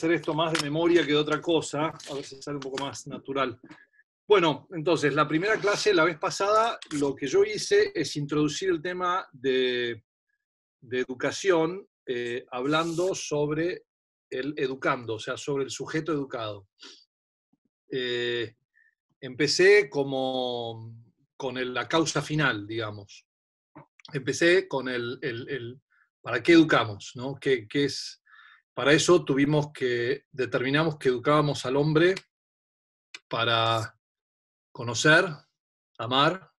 hacer esto más de memoria que de otra cosa, a ver si sale un poco más natural. Bueno, entonces, la primera clase, la vez pasada, lo que yo hice es introducir el tema de educación, hablando sobre el educando, o sea, sobre el sujeto educado. Empecé con la causa final, digamos. Empecé con ¿para qué educamos? ¿No? ¿Qué es? Para eso determinamos que educábamos al hombre para conocer, amar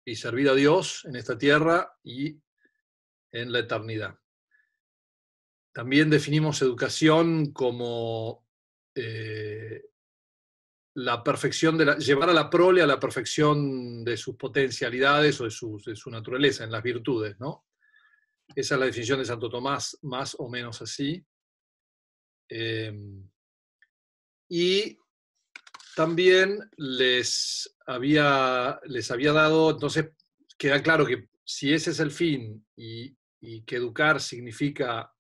y servir a Dios en esta tierra y en la eternidad. También definimos educación como la perfección llevar a la prole a la perfección de sus potencialidades o de su naturaleza, en las virtudes, ¿no? Esa es la definición de Santo Tomás, más o menos así. Y también les había dado, entonces queda claro que si ese es el fin y que educar significa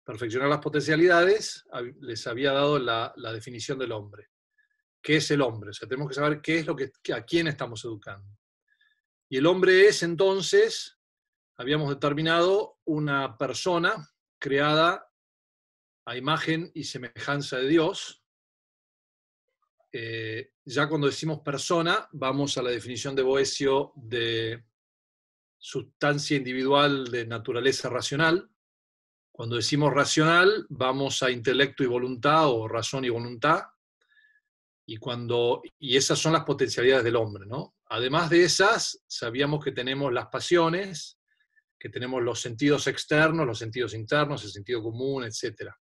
perfeccionar las potencialidades, les había dado la definición del hombre. ¿Qué es el hombre? O sea, tenemos que saber qué es a quién estamos educando. Y el hombre es, entonces, habíamos determinado una persona creada a imagen y semejanza de Dios. Ya cuando decimos persona, vamos a la definición de Boecio de sustancia individual de naturaleza racional. Cuando decimos racional, vamos a intelecto y voluntad, o razón y voluntad. Y esas son las potencialidades del hombre, ¿no? Además de esas, sabíamos que tenemos las pasiones, que tenemos los sentidos externos, los sentidos internos, el sentido común, etc.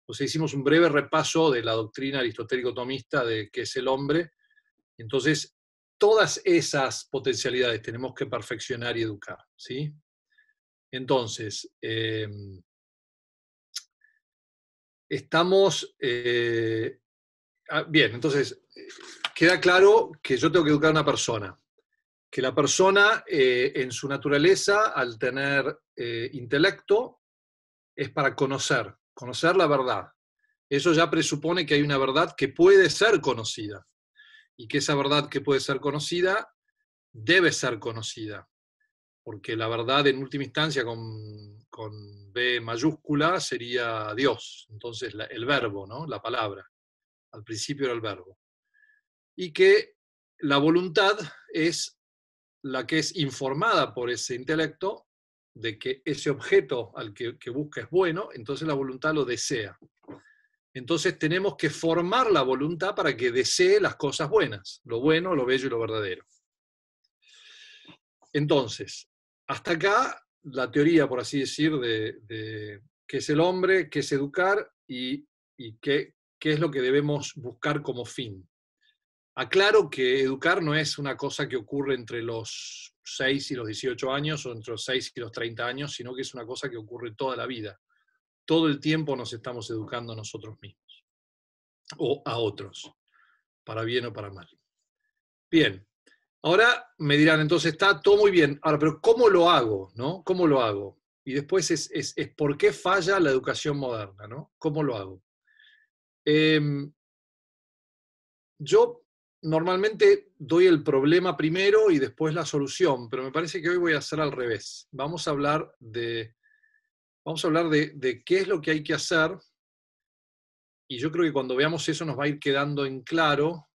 Entonces hicimos un breve repaso de la doctrina aristotélico-tomista de qué es el hombre. Entonces, todas esas potencialidades tenemos que perfeccionar y educar, ¿sí? Entonces, estamos... bien, entonces, queda claro que yo tengo que educar a una persona. Que la persona, en su naturaleza, al tener intelecto, es para conocer la verdad. Eso ya presupone que hay una verdad que puede ser conocida, y que esa verdad que puede ser conocida debe ser conocida, porque la verdad en última instancia con B mayúscula sería Dios, entonces el verbo, ¿no? La palabra, al principio era el verbo. Y que la voluntad es la que es informada por ese intelecto de que ese objeto al que busca es bueno, entonces la voluntad lo desea. Entonces tenemos que formar la voluntad para que desee las cosas buenas, lo bueno, lo bello y lo verdadero. Entonces, hasta acá la teoría, por así decir, de qué es el hombre, qué es educar y qué es lo que debemos buscar como fin. Aclaro que educar no es una cosa que ocurre entre los 6 y los 18 años o entre los 6 y los 30 años, sino que es una cosa que ocurre toda la vida. Todo el tiempo nos estamos educando a nosotros mismos o a otros, para bien o para mal. Bien, ahora me dirán, entonces está todo muy bien, ahora, pero ¿cómo lo hago? ¿No? ¿Cómo lo hago? Y después es ¿por qué falla la educación moderna? ¿No? ¿Cómo lo hago? Yo normalmente doy el problema primero y después la solución, pero me parece que hoy voy a hacer al revés. Vamos a hablar de qué es lo que hay que hacer, y yo creo que cuando veamos eso nos va a ir quedando en claro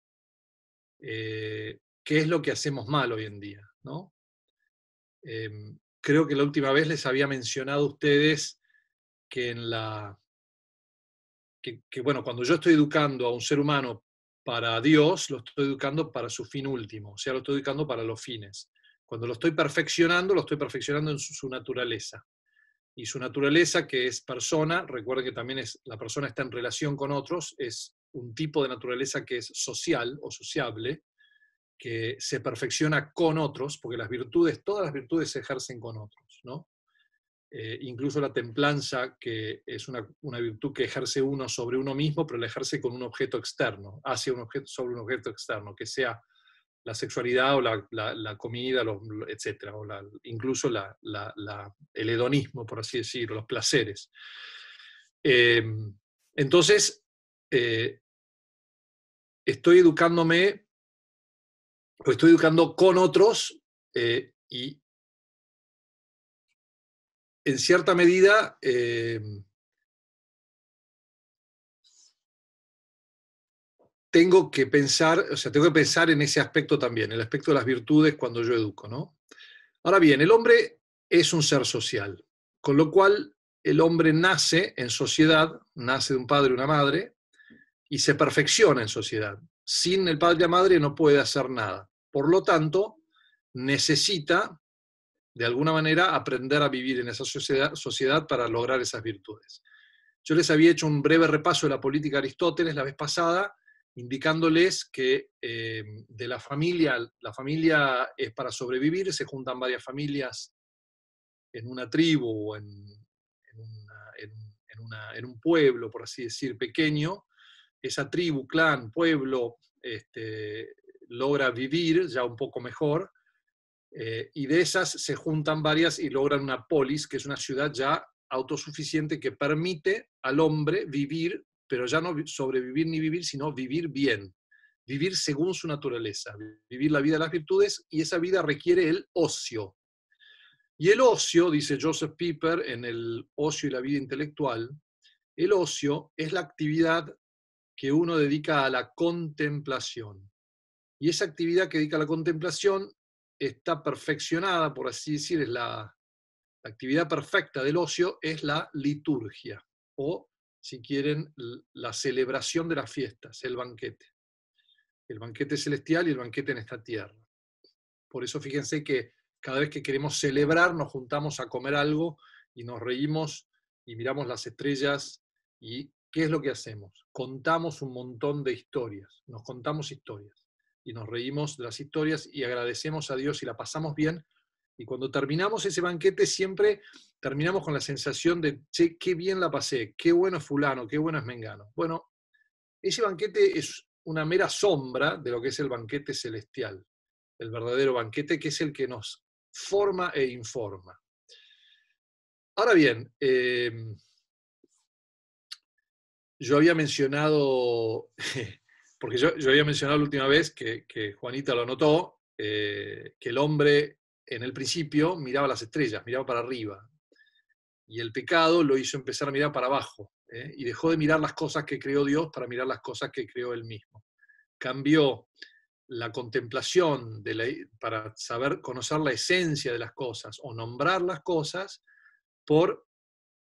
qué es lo que hacemos mal hoy en día, ¿no? Creo que la última vez les había mencionado a ustedes que bueno, cuando yo estoy educando a un ser humano para Dios, lo estoy educando para su fin último, o sea, lo estoy educando para los fines. Cuando lo estoy perfeccionando en su naturaleza. Y su naturaleza, que es persona, recuerden que también la persona está en relación con otros, es un tipo de naturaleza que es social o sociable, que se perfecciona con otros, porque todas las virtudes se ejercen con otros, ¿no? Incluso la templanza, que es una virtud que ejerce uno sobre uno mismo, pero la ejerce con un objeto externo, sobre un objeto externo, que sea la sexualidad o la comida, etc., o incluso el hedonismo, por así decirlo, los placeres. Entonces, eh, estoy educándome, o estoy educando con otros, y en cierta medida tengo que pensar, o sea, tengo que pensar en ese aspecto también, el aspecto de las virtudes cuando yo educo, ¿no? Ahora bien, el hombre es un ser social, con lo cual el hombre nace en sociedad, nace de un padre y una madre, y se perfecciona en sociedad. Sin el padre y la madre no puede hacer nada. Por lo tanto, necesita, de alguna manera, aprender a vivir en esa sociedad para lograr esas virtudes. Yo les había hecho un breve repaso de la política de Aristóteles la vez pasada, indicándoles que de la familia es para sobrevivir, se juntan varias familias en una tribu o en un pueblo, por así decir, pequeño. Esa tribu, clan, pueblo, logra vivir ya un poco mejor, y de esas se juntan varias y logran una polis, que es una ciudad ya autosuficiente que permite al hombre vivir, pero ya no sobrevivir ni vivir, sino vivir bien, vivir según su naturaleza, vivir la vida de las virtudes, y esa vida requiere el ocio. Y el ocio, dice Joseph Pieper en El ocio y la vida intelectual, el ocio es la actividad que uno dedica a la contemplación. Y esa actividad que dedica a la contemplación está perfeccionada, por así decir, es la actividad perfecta del ocio, es la liturgia, o, si quieren, la celebración de las fiestas, el banquete. El banquete celestial y el banquete en esta tierra. Por eso fíjense que cada vez que queremos celebrar nos juntamos a comer algo y nos reímos y miramos las estrellas. ¿Y qué es lo que hacemos? Contamos un montón de historias, nos contamos historias y nos reímos de las historias y agradecemos a Dios y la pasamos bien. Y cuando terminamos ese banquete siempre terminamos con la sensación de, che, qué bien la pasé, qué bueno es fulano, qué bueno es mengano. Bueno, ese banquete es una mera sombra de lo que es el banquete celestial, el verdadero banquete, que es el que nos forma e informa. Ahora bien, yo había mencionado, porque yo había mencionado la última vez que Juanita lo notó, que el hombre en el principio miraba las estrellas, miraba para arriba, y el pecado lo hizo empezar a mirar para abajo, y dejó de mirar las cosas que creó Dios para mirar las cosas que creó él mismo. Cambió la contemplación para saber conocer la esencia de las cosas o nombrar las cosas por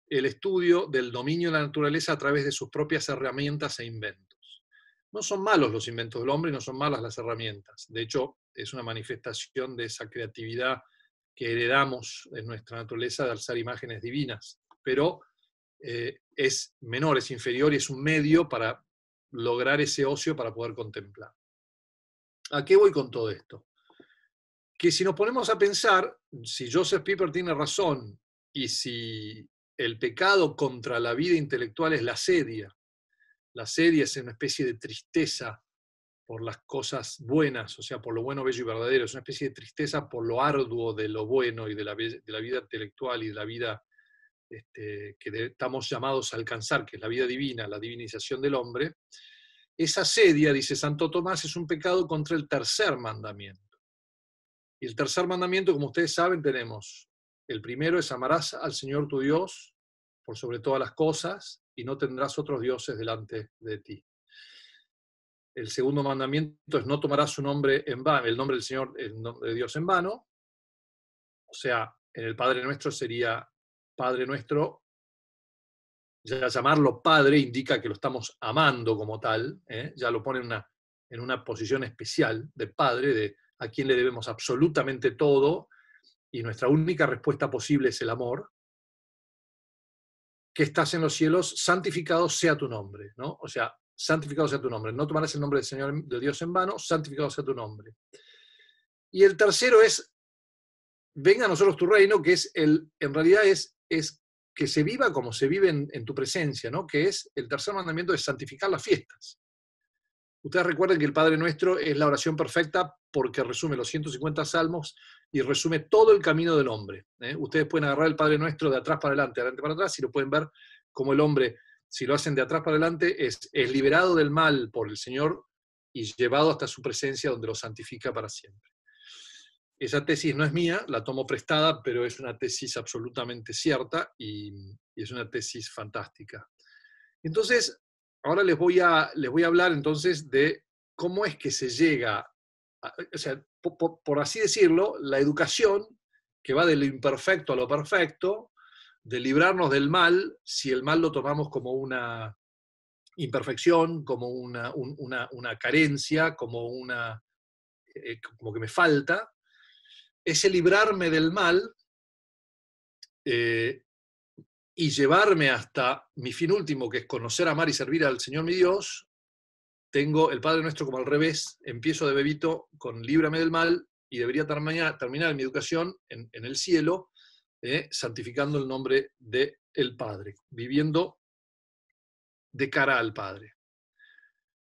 el estudio del dominio de la naturaleza a través de sus propias herramientas e inventos. No son malos los inventos del hombre y no son malas las herramientas. De hecho, es una manifestación de esa creatividad que heredamos en nuestra naturaleza de alzar imágenes divinas. Pero es menor, es inferior y es un medio para lograr ese ocio para poder contemplar. ¿A qué voy con todo esto? Que si nos ponemos a pensar, si Joseph Pieper tiene razón y si el pecado contra la vida intelectual es la asedia es una especie de tristeza por las cosas buenas, o sea, por lo bueno, bello y verdadero, es una especie de tristeza por lo arduo de lo bueno y de la vida intelectual y de la vida que estamos llamados a alcanzar, que es la vida divina, la divinización del hombre. Esa asedia, dice Santo Tomás, es un pecado contra el tercer mandamiento. Y el tercer mandamiento, como ustedes saben, tenemos, el primero es amarás al Señor tu Dios por sobre todas las cosas y no tendrás otros dioses delante de ti. El segundo mandamiento es no tomarás su nombre en vano, el nombre del Señor, el nombre de Dios en vano. O sea, en el Padre Nuestro sería Padre Nuestro. Ya llamarlo Padre indica que lo estamos amando como tal, ya lo pone en una posición especial de Padre, de a quien le debemos absolutamente todo, y nuestra única respuesta posible es el amor. Que estás en los cielos, santificado sea tu nombre, ¿no? O sea, santificado sea tu nombre. No tomarás el nombre del Señor, de Dios en vano, santificado sea tu nombre. Y el tercero es, venga a nosotros tu reino, que es en realidad es que se viva como se vive en tu presencia, ¿no? Que es el tercer mandamiento, es santificar las fiestas. Ustedes recuerden que el Padre Nuestro es la oración perfecta porque resume los 150 salmos y resume todo el camino del hombre. Ustedes pueden agarrar el Padre Nuestro de atrás para adelante para atrás, y lo pueden ver como el hombre Si lo hacen de atrás para adelante, es liberado del mal por el Señor y llevado hasta su presencia donde lo santifica para siempre. Esa tesis no es mía, la tomo prestada, pero es una tesis absolutamente cierta y es una tesis fantástica. Entonces, ahora les voy a hablar entonces de cómo es que se llega, o sea, por así decirlo, la educación que va de lo imperfecto a lo perfecto, de librarnos del mal, si el mal lo tomamos como una imperfección, como una carencia, como que me falta, ese librarme del mal y llevarme hasta mi fin último, que es conocer, amar y servir al Señor mi Dios. Tengo el Padre Nuestro como al revés, empiezo de bebito con líbrame del mal y debería terminar mi educación en el cielo, santificando el nombre del Padre, viviendo de cara al Padre.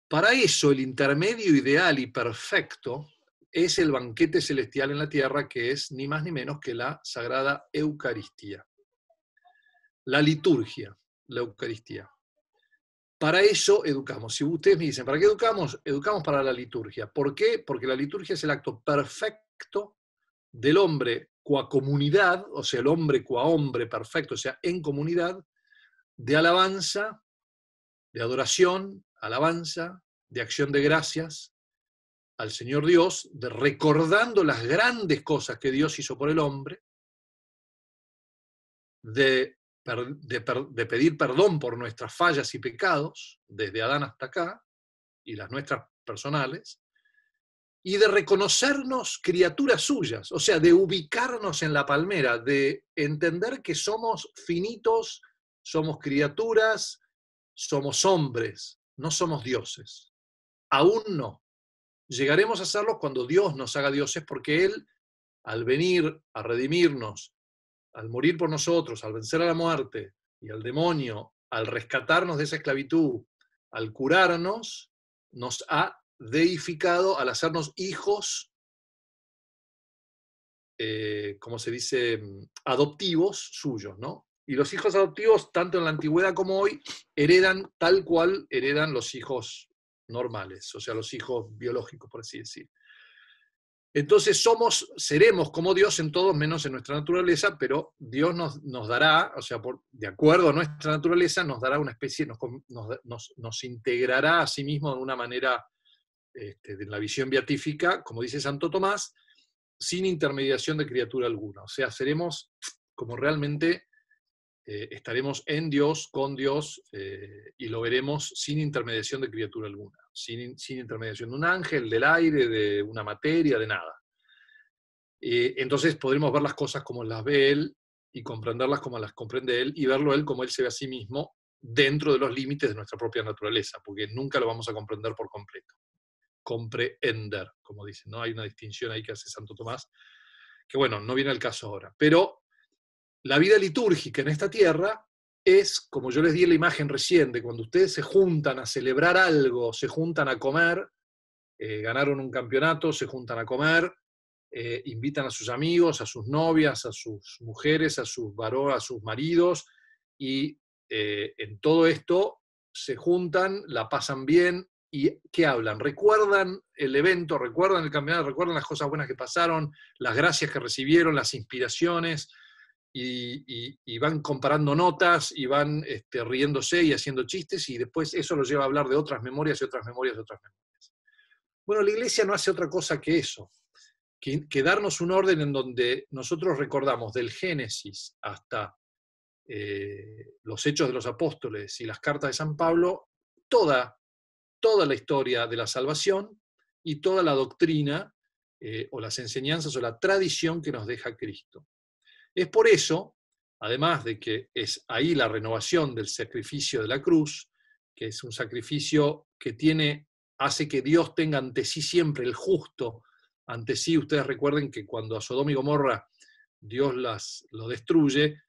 Para eso el intermedio ideal y perfecto es el banquete celestial en la tierra, que es ni más ni menos que la Sagrada Eucaristía. La liturgia, la Eucaristía. Para eso educamos. Si ustedes me dicen, ¿para qué educamos? Educamos para la liturgia. ¿Por qué? Porque la liturgia es el acto perfecto del hombre qua comunidad, o sea, el hombre qua hombre perfecto, o sea, en comunidad, de alabanza, de adoración, alabanza, de acción de gracias al Señor Dios, de recordando las grandes cosas que Dios hizo por el hombre, de pedir perdón por nuestras fallas y pecados, desde Adán hasta acá, y las nuestras personales, y de reconocernos criaturas suyas, o sea, de ubicarnos en la palmera, de entender que somos finitos, somos criaturas, somos hombres, no somos dioses. Aún no. Llegaremos a serlos cuando Dios nos haga dioses, porque Él, al venir a redimirnos, al morir por nosotros, al vencer a la muerte y al demonio, al rescatarnos de esa esclavitud, al curarnos, nos ha deificado al hacernos hijos, como se dice, adoptivos suyos, ¿no? Y los hijos adoptivos, tanto en la antigüedad como hoy, heredan tal cual heredan los hijos normales, o sea, los hijos biológicos, por así decir. Entonces seremos como Dios en todo menos en nuestra naturaleza, pero Dios nos dará, o sea, de acuerdo a nuestra naturaleza, nos dará una especie, nos integrará a sí mismo de una manera, de la visión beatífica, como dice Santo Tomás, sin intermediación de criatura alguna. O sea, seremos como realmente estaremos en Dios, con Dios, y lo veremos sin intermediación de criatura alguna, sin intermediación de un ángel, del aire, de una materia, de nada. Entonces podremos ver las cosas como las ve Él y comprenderlas como las comprende Él y verlo Él como Él se ve a sí mismo dentro de los límites de nuestra propia naturaleza, porque nunca lo vamos a comprender por completo. Comprehender, como dicen, ¿no? Hay una distinción ahí que hace Santo Tomás, que bueno, no viene al caso ahora, pero la vida litúrgica en esta tierra es, como yo les di la imagen recién, de cuando ustedes se juntan a celebrar algo, se juntan a comer, ganaron un campeonato, se juntan a comer, invitan a sus amigos, a sus novias, a sus mujeres, a sus varones, a sus maridos, y en todo esto se juntan, la pasan bien, y ¿qué hablan? Recuerdan el evento, recuerdan el campeonato, recuerdan las cosas buenas que pasaron, las gracias que recibieron, las inspiraciones, y van comparando notas, y van riéndose y haciendo chistes, y después eso los lleva a hablar de otras memorias y otras memorias y otras memorias. Bueno, la Iglesia no hace otra cosa que eso, que darnos un orden en donde nosotros recordamos del Génesis hasta los Hechos de los Apóstoles y las cartas de San Pablo, toda la historia de la salvación y toda la doctrina o las enseñanzas o la tradición que nos deja Cristo. Es por eso, además de que es ahí la renovación del sacrificio de la cruz, que es un sacrificio que hace que Dios tenga ante sí siempre el justo, ante sí. Ustedes recuerden que cuando a Sodoma y Gomorra Dios lo destruye,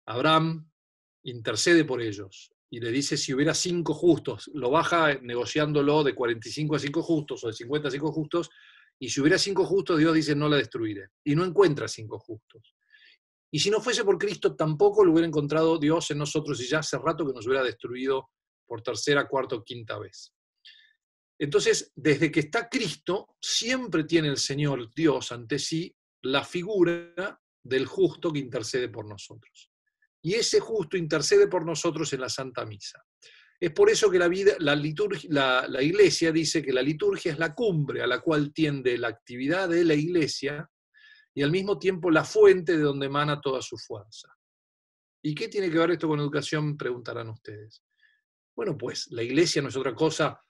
Abraham intercede por ellos y le dice, si hubiera 5 justos, lo baja negociándolo de 45 a 5 justos o de 50 a 5 justos, y si hubiera 5 justos, Dios dice, no la destruiré. Y no encuentra 5 justos. Y si no fuese por Cristo, tampoco lo hubiera encontrado Dios en nosotros y ya hace rato que nos hubiera destruido por tercera, cuarta o quinta vez. Entonces, desde que está Cristo, siempre tiene el Señor Dios ante sí la figura del justo que intercede por nosotros. Y ese justo intercede por nosotros en la Santa Misa. Es por eso que la Iglesia dice que la liturgia es la cumbre a la cual tiende la actividad de la Iglesia y al mismo tiempo la fuente de donde emana toda su fuerza. ¿Y qué tiene que ver esto con educación? Preguntarán ustedes. Bueno, pues la Iglesia no es otra cosa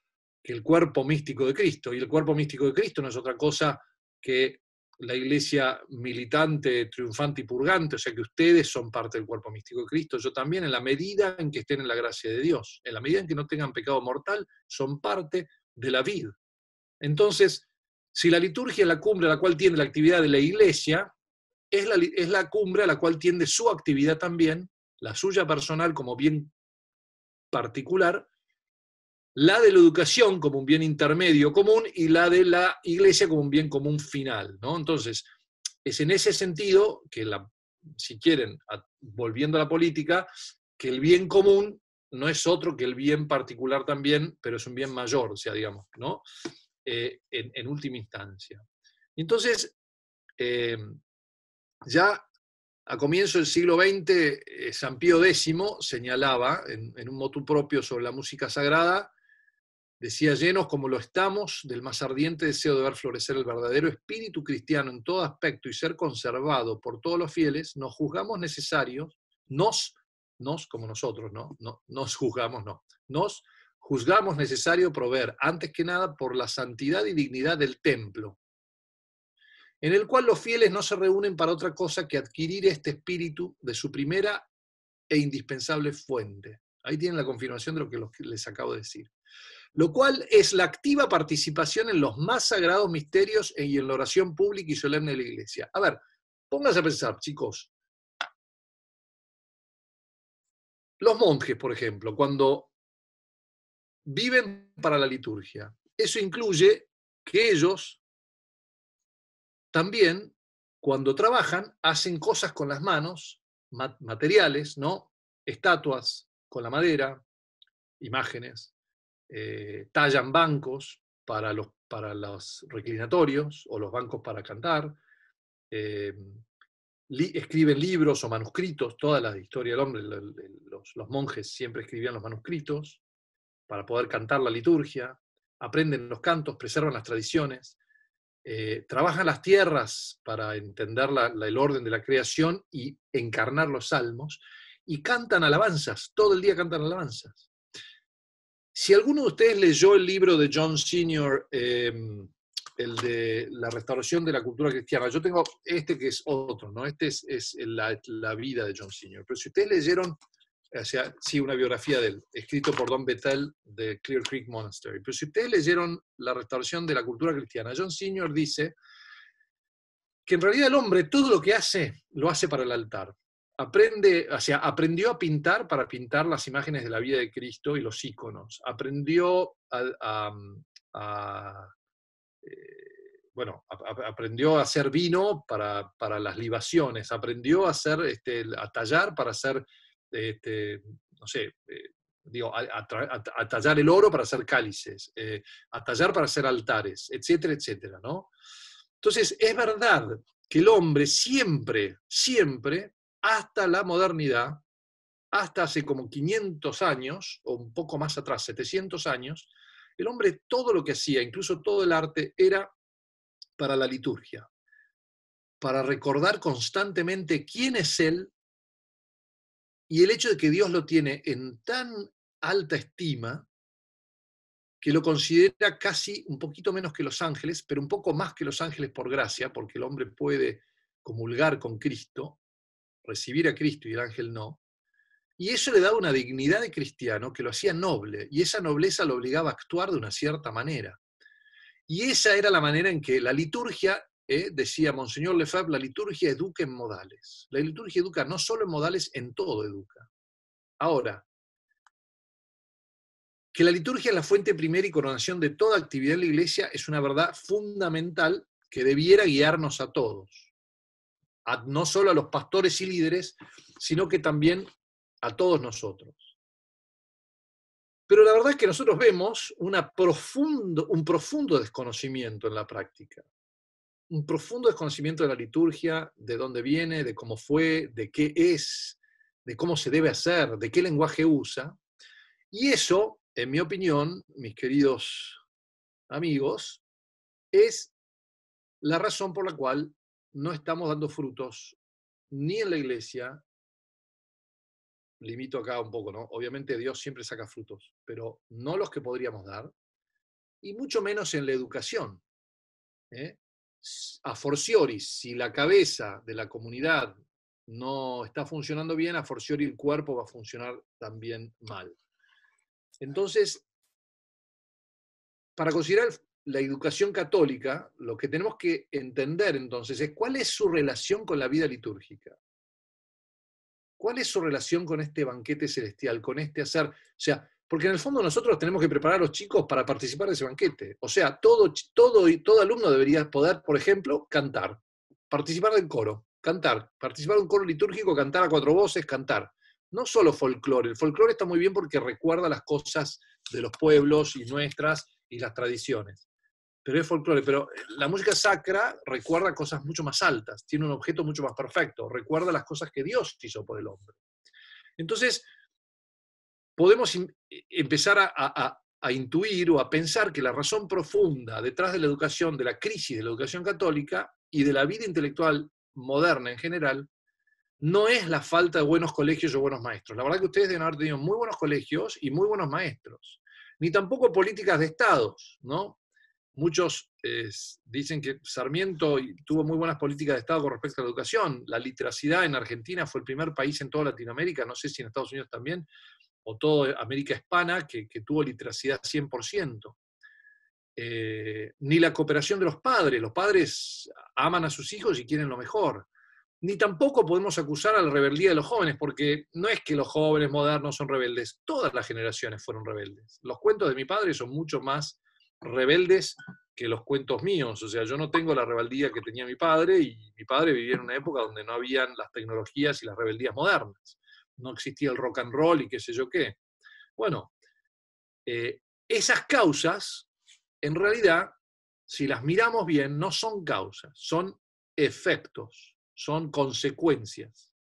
que el cuerpo místico de Cristo, y el cuerpo místico de Cristo no es otra cosa que la Iglesia militante, triunfante y purgante, o sea que ustedes son parte del cuerpo místico de Cristo, yo también, en la medida en que estén en la gracia de Dios, en la medida en que no tengan pecado mortal, son parte de la vida. Entonces, si la liturgia es la cumbre a la cual tiende la actividad de la Iglesia, es la cumbre a la cual tiende su actividad también, la suya personal como bien particular, la de la educación como un bien intermedio común y la de la Iglesia como un bien común final, ¿no? Entonces, es en ese sentido que, si quieren, volviendo a la política, que el bien común no es otro que el bien particular también, pero es un bien mayor, o sea, digamos, ¿no? En última instancia. Entonces, ya a comienzo del siglo XX, San Pío X señalaba en un motu propio sobre la música sagrada, decía: llenos como lo estamos del más ardiente deseo de ver florecer el verdadero espíritu cristiano en todo aspecto y ser conservado por todos los fieles, nos juzgamos necesarios, como nosotros, ¿no? Nos juzgamos, no. Nos juzgamos necesario proveer, antes que nada, por la santidad y dignidad del templo, en el cual los fieles no se reúnen para otra cosa que adquirir este espíritu de su primera e indispensable fuente. Ahí tienen la confirmación de lo que les acabo de decir. Lo cual es la activa participación en los más sagrados misterios y en la oración pública y solemne de la Iglesia. A ver, pónganse a pensar, chicos. Los monjes, por ejemplo, cuando viven para la liturgia, eso incluye que ellos también, cuando trabajan, hacen cosas con las manos, materiales, ¿no? Estatuas con la madera, imágenes, tallan bancos para los reclinatorios o los bancos para cantar, escriben libros o manuscritos, toda la historia del hombre, los monjes siempre escribían los manuscritos para poder cantar la liturgia, aprenden los cantos, preservan las tradiciones, trabajan las tierras para entender el orden de la creación y encarnar los salmos, y cantan alabanzas, todo el día cantan alabanzas. Si alguno de ustedes leyó el libro de John Senior, el de la restauración de la cultura cristiana, yo tengo este que es otro, ¿no? Este es la vida de John Senior, pero si ustedes leyeron, o sea, sí, una biografía de él, escrito por Don Bethel de Clear Creek Monastery, pero si ustedes leyeron la restauración de la cultura cristiana, John Senior dice que en realidad el hombre todo lo que hace, lo hace para el altar. Aprendió a pintar para pintar las imágenes de la vida de Cristo y los íconos. Aprendió aprendió a hacer vino para las libaciones. Aprendió a a tallar para hacer, a tallar el oro para hacer cálices, a tallar para hacer altares, etcétera, etcétera, ¿no? Entonces, es verdad que el hombre siempre, hasta la modernidad, hasta hace como 500 años, o un poco más atrás, 700 años, el hombre todo lo que hacía, incluso todo el arte, era para la liturgia, para recordar constantemente quién es él, y el hecho de que Dios lo tiene en tan alta estima que lo considera casi un poquito menos que los ángeles, pero un poco más que los ángeles por gracia, porque el hombre puede comulgar con Cristo, recibir a Cristo y el ángel no, y eso le daba una dignidad de cristiano que lo hacía noble, y esa nobleza lo obligaba a actuar de una cierta manera. Y esa era la manera en que la liturgia, decía Monseñor Lefebvre, la liturgia educa en modales. La liturgia educa no solo en modales, en todo educa. Ahora, que la liturgia es la fuente primera y coronación de toda actividad en la Iglesia es una verdad fundamental que debiera guiarnos a todos. no solo a los pastores y líderes, sino que también a todos nosotros. Pero la verdad es que nosotros vemos un profundo desconocimiento en la práctica. Un profundo desconocimiento de la liturgia, de dónde viene, de cómo fue, de qué es, de cómo se debe hacer, de qué lenguaje usa. Y eso, en mi opinión, mis queridos amigos, es la razón por la cual no estamos dando frutos ni en la iglesia. Limito acá un poco, ¿no? Obviamente Dios siempre saca frutos, pero no los que podríamos dar, y mucho menos en la educación. A fortiori, si la cabeza de la comunidad no está funcionando bien, a fortiori el cuerpo va a funcionar también mal. Entonces, para considerar la educación católica, lo que tenemos que entender entonces es cuál es su relación con la vida litúrgica. ¿Cuál es su relación con este banquete celestial, con este hacer? O sea, porque en el fondo nosotros tenemos que preparar a los chicos para participar de ese banquete. O sea, todo alumno debería poder, por ejemplo, cantar, participar del coro, cantar, participar de un coro litúrgico, cantar a cuatro voces, cantar. No solo folclore. El folclore está muy bien porque recuerda las cosas de los pueblos y nuestras y las tradiciones. Pero es folclore. Pero la música sacra recuerda cosas mucho más altas, tiene un objeto mucho más perfecto, recuerda las cosas que Dios hizo por el hombre. Entonces, podemos empezar a intuir o a pensar que la razón profunda detrás de la educación, de la crisis de la educación católica y de la vida intelectual moderna en general, no es la falta de buenos colegios o buenos maestros. La verdad que ustedes deben haber tenido muy buenos colegios y muy buenos maestros. Ni tampoco políticas de estados, ¿no? Muchos dicen que Sarmiento tuvo muy buenas políticas de Estado con respecto a la educación. La literacidad en Argentina fue el primer país en toda Latinoamérica, no sé si en Estados Unidos también, o toda América Hispana, que tuvo literacidad 100%. Ni la cooperación de los padres aman a sus hijos y quieren lo mejor. Ni tampoco podemos acusar a la rebeldía de los jóvenes, porque no es que los jóvenes modernos son rebeldes, todas las generaciones fueron rebeldes. Los cuentos de mi padre son mucho más rebeldes que los cuentos míos, o sea, yo no tengo la rebeldía que tenía mi padre, y mi padre vivía en una época donde no habían las tecnologías y las rebeldías modernas, no existía el rock and roll y qué sé yo qué. Bueno, esas causas, en realidad, si las miramos bien, no son causas, son efectos, son consecuencias.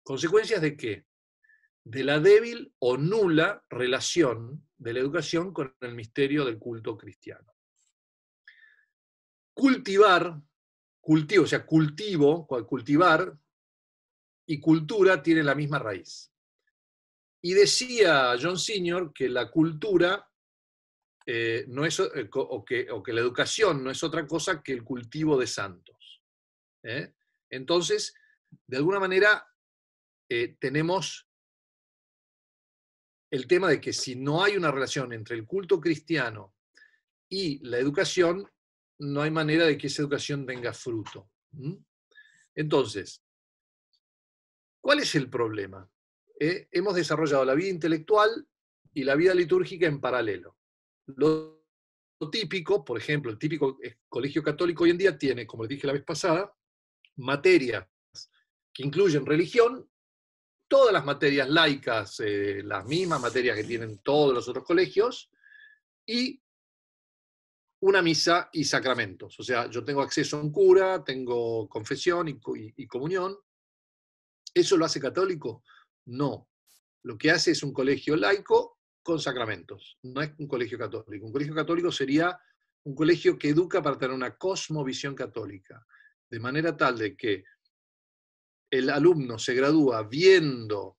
¿Consecuencias de qué? De la débil o nula relación de la educación con el misterio del culto cristiano. Cultivar y cultura tienen la misma raíz. Y decía John Senior que la cultura no es, o que la educación no es otra cosa que el cultivo de santos. Entonces, de alguna manera, tenemos el tema de que si no hay una relación entre el culto cristiano y la educación, no hay manera de que esa educación tenga fruto. Entonces, ¿cuál es el problema? Hemos desarrollado la vida intelectual y la vida litúrgica en paralelo. Lo típico, por ejemplo, el típico colegio católico hoy en día tiene, como les dije la vez pasada, materias que incluyen religión, todas las materias laicas, las mismas materias que tienen todos los otros colegios, y una misa y sacramentos. O sea, yo tengo acceso a un cura, tengo confesión y comunión. ¿Eso lo hace católico? No. Lo que hace es un colegio laico con sacramentos. No es un colegio católico. Un colegio católico sería un colegio que educa para tener una cosmovisión católica, de manera tal de que el alumno se gradúa viendo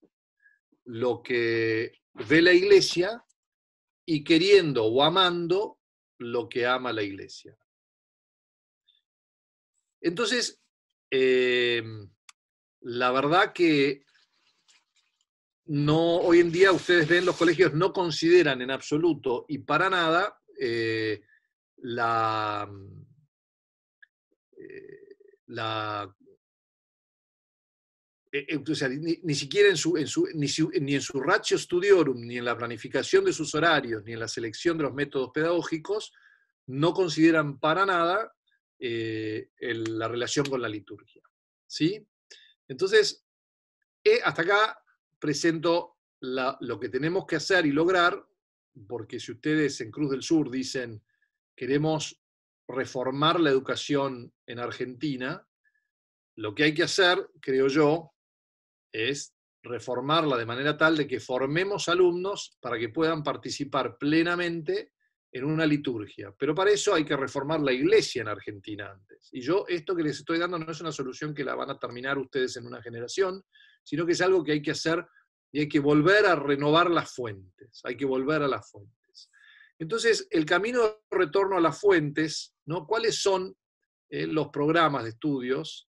lo que ve la iglesia y queriendo o amando lo que ama la iglesia. Entonces, la verdad que no, hoy en día ustedes ven, los colegios no consideran en absoluto y para nada o sea, ni siquiera ni en su ratio studiorum, ni en la planificación de sus horarios, ni en la selección de los métodos pedagógicos, no consideran para nada la relación con la liturgia. ¿sí? Entonces, hasta acá presento lo que tenemos que hacer y lograr, porque si ustedes en Cruz del Sur dicen queremos reformar la educación en Argentina, lo que hay que hacer, creo yo, es reformarla de manera tal de que formemos alumnos para que puedan participar plenamente en una liturgia. Pero para eso hay que reformar la iglesia en Argentina antes. Y yo esto que les estoy dando no es una solución que la van a terminar ustedes en una generación, sino que es algo que hay que hacer y hay que volver a renovar las fuentes. Hay que volver a las fuentes. Entonces, el camino de retorno a las fuentes, ¿no? ¿Cuáles son los programas de estudios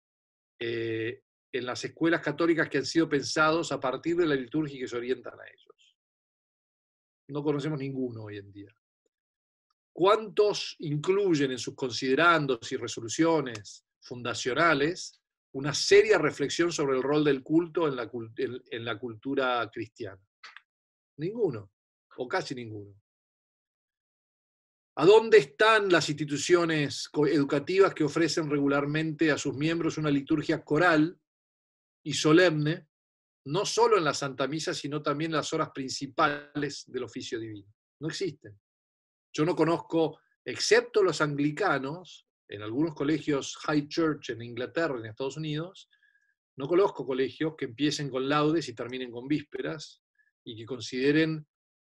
en las escuelas católicas que han sido pensados a partir de la liturgia y que se orientan a ellos? No conocemos ninguno hoy en día. ¿Cuántos incluyen en sus considerandos y resoluciones fundacionales una seria reflexión sobre el rol del culto en la cultura cristiana? Ninguno, o casi ninguno. ¿A dónde están las instituciones educativas que ofrecen regularmente a sus miembros una liturgia coral y solemne, no solo en la Santa Misa, sino también en las horas principales del oficio divino? No existen. Yo no conozco, excepto los anglicanos, en algunos colegios high church en Inglaterra, en Estados Unidos, no conozco colegios que empiecen con laudes y terminen con vísperas y que consideren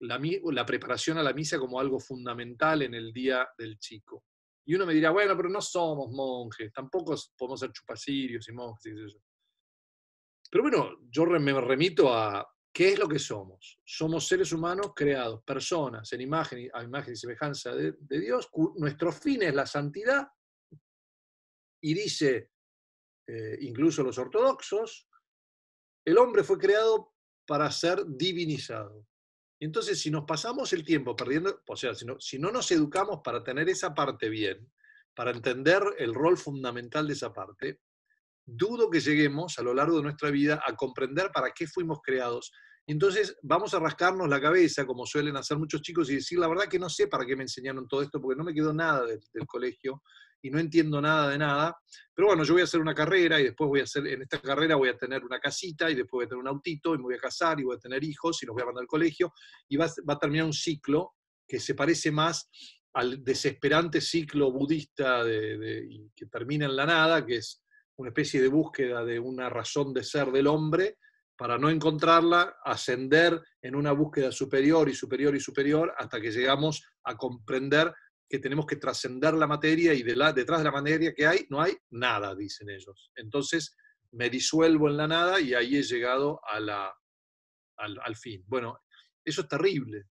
la preparación a la misa como algo fundamental en el día del chico. Y uno me dirá, bueno, pero no somos monjes, tampoco podemos ser chupacirios y monjes, y eso. Pero bueno, yo me remito a qué es lo que somos. Somos seres humanos creados, personas, a imagen y semejanza de Dios. Nuestro fin es la santidad, y dice, incluso los ortodoxos, el hombre fue creado para ser divinizado. Entonces, si nos pasamos el tiempo perdiendo, o sea, si no nos educamos para tener esa parte bien, para entender el rol fundamental de esa parte, dudo que lleguemos a lo largo de nuestra vida a comprender para qué fuimos creados. Entonces vamos a rascarnos la cabeza, como suelen hacer muchos chicos, y decir, la verdad que no sé para qué me enseñaron todo esto, porque no me quedó nada del colegio y no entiendo nada de nada. Pero bueno, yo voy a hacer una carrera y después en esta carrera voy a tener una casita y después voy a tener un autito y me voy a casar y voy a tener hijos y los voy a mandar al colegio y va a terminar un ciclo que se parece más al desesperante ciclo budista que termina en la nada, que es una especie de búsqueda de una razón de ser del hombre, para no encontrarla, ascender en una búsqueda superior y superior y superior, hasta que llegamos a comprender que tenemos que trascender la materia y detrás de la materia que hay, no hay nada, dicen ellos. Entonces me disuelvo en la nada y ahí he llegado al fin. Bueno, eso es terrible.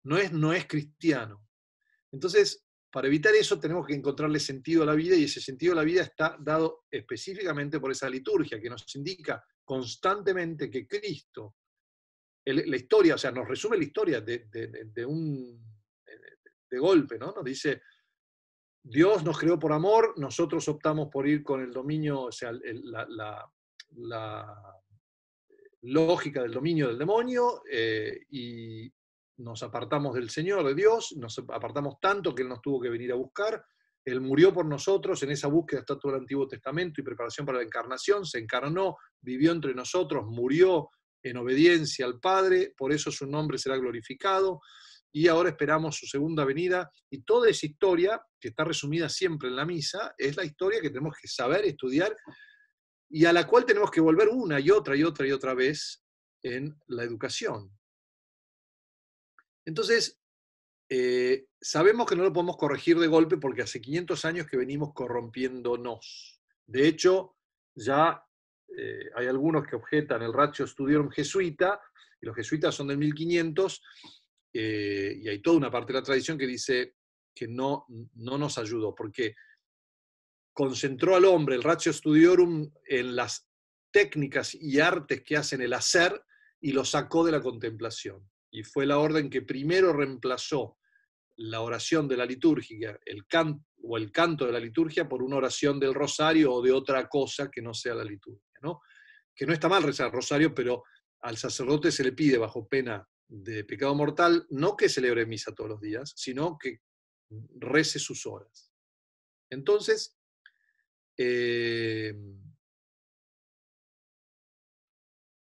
No es cristiano. Entonces, para evitar eso tenemos que encontrarle sentido a la vida, y ese sentido a la vida está dado específicamente por esa liturgia que nos indica constantemente que Cristo, la historia, o sea, nos resume la historia de golpe, ¿no? Nos dice, Dios nos creó por amor, nosotros optamos por ir con el dominio, o sea, la lógica del dominio del demonio, y nos apartamos del Señor, de Dios, nos apartamos tanto que Él nos tuvo que venir a buscar. Él murió por nosotros, en esa búsqueda está todo el Antiguo Testamento y preparación para la encarnación, se encarnó, vivió entre nosotros, murió en obediencia al Padre, por eso su nombre será glorificado, y ahora esperamos su segunda venida, y toda esa historia, que está resumida siempre en la misa, es la historia que tenemos que saber, estudiar, y a la cual tenemos que volver una y otra y otra y otra vez en la educación. Entonces, sabemos que no lo podemos corregir de golpe porque hace 500 años que venimos corrompiéndonos. De hecho, ya hay algunos que objetan el Ratio Studiorum jesuita, y los jesuitas son del 1500, y hay toda una parte de la tradición que dice que no nos ayudó, porque concentró al hombre, el Ratio Studiorum, en las técnicas y artes que hacen el hacer y lo sacó de la contemplación. Y fue la orden que primero reemplazó la oración de la liturgia, el canto de la liturgia, por una oración del rosario o de otra cosa que no sea la liturgia, ¿no? Que no está mal rezar el rosario, pero al sacerdote se le pide, bajo pena de pecado mortal, no que celebre misa todos los días, sino que rece sus horas. Entonces,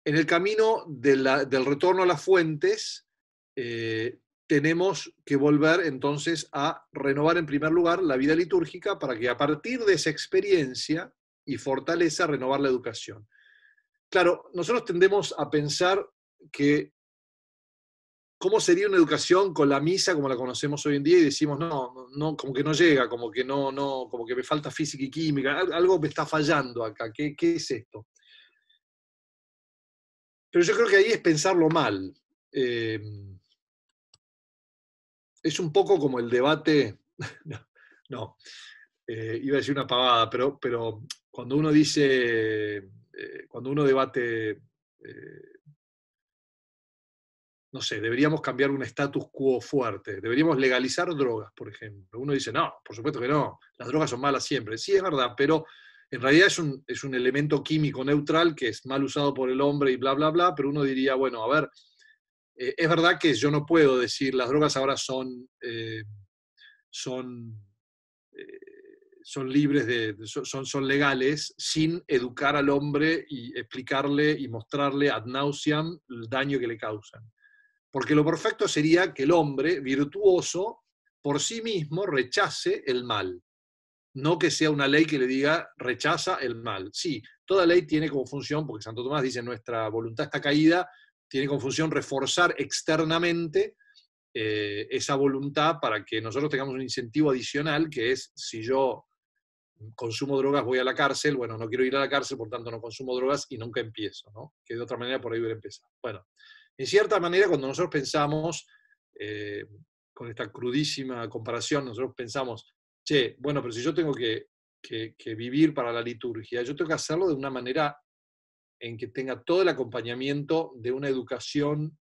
en el camino del retorno a las fuentes, tenemos que volver entonces a renovar en primer lugar la vida litúrgica para que a partir de esa experiencia y fortaleza renovar la educación. Claro, nosotros tendemos a pensar que cómo sería una educación con la misa como la conocemos hoy en día y decimos, no, como que no llega, como que como que me falta física y química, algo me está fallando acá, ¿qué es esto? Pero yo creo que ahí es pensarlo mal. Es un poco como el debate, no, iba a decir una pavada, pero cuando uno dice, cuando uno debate, no sé, deberíamos cambiar un status quo fuerte, deberíamos legalizar drogas, por ejemplo. Uno dice, no, por supuesto que no, las drogas son malas siempre. Sí, es verdad, pero en realidad es un elemento químico neutral que es mal usado por el hombre y bla, bla, bla, pero uno diría, bueno, a ver, es verdad que yo no puedo decir las drogas ahora son, eh, son libres son legales sin educar al hombre y explicarle y mostrarle ad nauseam el daño que le causan. Porque lo perfecto sería que el hombre virtuoso por sí mismo rechace el mal. No que sea una ley que le diga rechaza el mal. Sí, toda ley tiene como función, porque Santo Tomás dice nuestra voluntad está caída, tiene como función reforzar externamente esa voluntad para que nosotros tengamos un incentivo adicional, que es si yo consumo drogas voy a la cárcel, bueno, no quiero ir a la cárcel, por tanto no consumo drogas y nunca empiezo, ¿no? Que de otra manera por ahí hubiera empezado. Bueno, en cierta manera cuando nosotros pensamos, eh, con esta crudísima comparación, nosotros pensamos, che, bueno, pero si yo tengo que vivir para la liturgia, yo tengo que hacerlo de una manera en que tenga todo el acompañamiento de una educación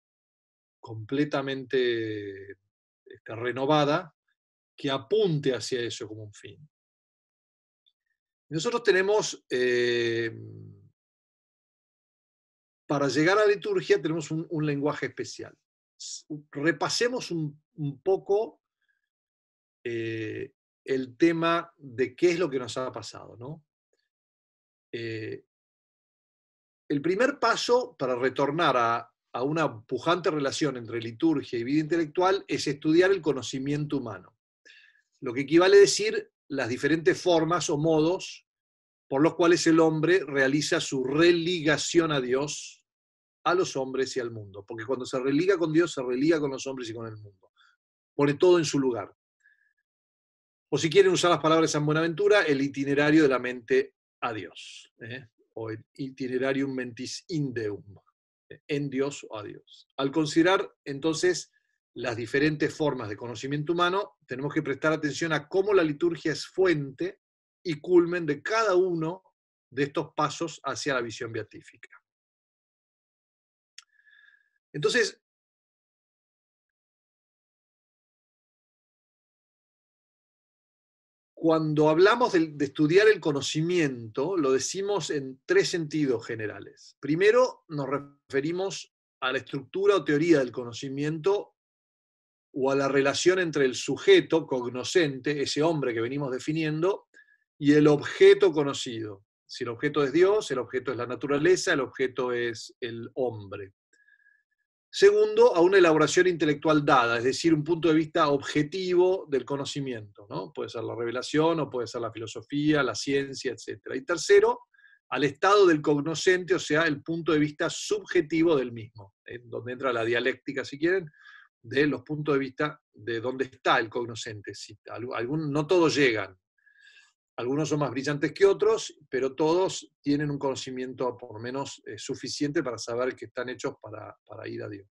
completamente renovada que apunte hacia eso como un fin. Nosotros tenemos, para llegar a la liturgia, tenemos un lenguaje especial. Repasemos un poco el tema de qué es lo que nos ha pasado, ¿no? El primer paso para retornar a una pujante relación entre liturgia y vida intelectual es estudiar el conocimiento humano, lo que equivale a decir las diferentes formas o modos por los cuales el hombre realiza su religación a Dios, a los hombres y al mundo. Porque cuando se religa con Dios, se religa con los hombres y con el mundo. Pone todo en su lugar. O si quieren usar las palabras de San Buenaventura, el itinerario de la mente a Dios. O el itinerarium mentis in Deum. En Dios o a Dios. Al considerar entonces las diferentes formas de conocimiento humano, tenemos que prestar atención a cómo la liturgia es fuente y culmen de cada uno de estos pasos hacia la visión beatífica. Entonces, cuando hablamos de estudiar el conocimiento, lo decimos en tres sentidos generales. Primero, nos referimos a la estructura o teoría del conocimiento o a la relación entre el sujeto cognoscente, ese hombre que venimos definiendo, y el objeto conocido. Si el objeto es Dios, el objeto es la naturaleza, el objeto es el hombre. Segundo, a una elaboración intelectual dada, es decir, un punto de vista objetivo del conocimiento, ¿no? Puede ser la revelación o puede ser la filosofía, la ciencia, etc. Y tercero, al estado del cognoscente, o sea, el punto de vista subjetivo del mismo, donde entra la dialéctica, si quieren, de los puntos de vista de dónde está el cognoscente. Si no todos llegan, algunos son más brillantes que otros, pero todos tienen un conocimiento por lo menos suficiente para saber que están hechos para ir a Dios.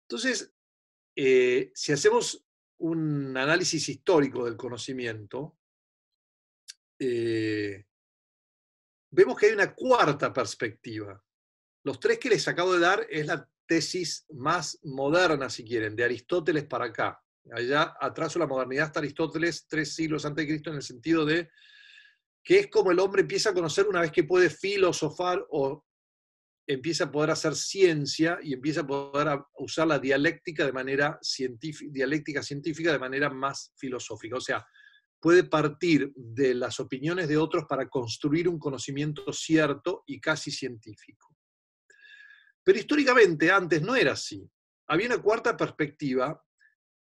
Entonces, si hacemos un análisis histórico del conocimiento, vemos que hay una cuarta perspectiva. Los tres que les acabo de dar es la tesis más moderna, si quieren, de Aristóteles para acá. Allá atrás de la modernidad está Aristóteles, 3 siglos antes de Cristo, en el sentido de que es como el hombre empieza a conocer una vez que puede filosofar o empieza a poder hacer ciencia y empieza a poder usar la dialéctica de manera científica de manera más filosófica. O sea, puede partir de las opiniones de otros para construir un conocimiento cierto y casi científico. Pero históricamente antes no era así. Había una cuarta perspectiva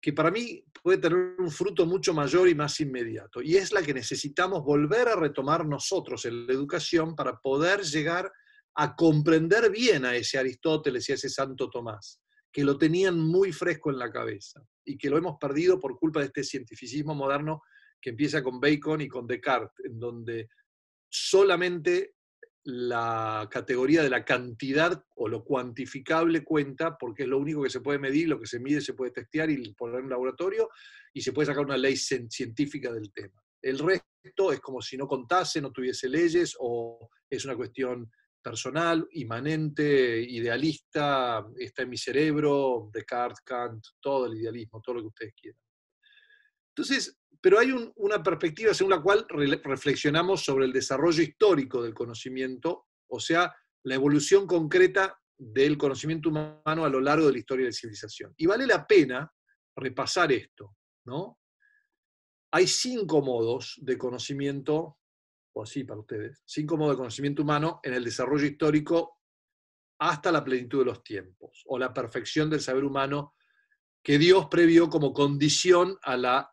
que para mí puede tener un fruto mucho mayor y más inmediato, y es la que necesitamos volver a retomar nosotros en la educación para poder llegar a comprender bien a ese Aristóteles y a ese Santo Tomás, que lo tenían muy fresco en la cabeza y que lo hemos perdido por culpa de este cientificismo moderno que empieza con Bacon y con Descartes, en donde solamente la categoría de la cantidad o lo cuantificable cuenta, porque es lo único que se puede medir, lo que se mide se puede testear y poner en un laboratorio, y se puede sacar una ley científica del tema. El resto es como si no contase, no tuviese leyes, o es una cuestión personal, inmanente, idealista, está en mi cerebro, Descartes, Kant, todo el idealismo, todo lo que ustedes quieran. Entonces, pero hay una perspectiva según la cual reflexionamos sobre el desarrollo histórico del conocimiento, o sea, la evolución concreta del conocimiento humano a lo largo de la historia de la civilización. Y vale la pena repasar esto, ¿no? Hay 5 modos de conocimiento, o así para ustedes, 5 modos de conocimiento humano en el desarrollo histórico hasta la plenitud de los tiempos, o la perfección del saber humano que Dios previó como condición a la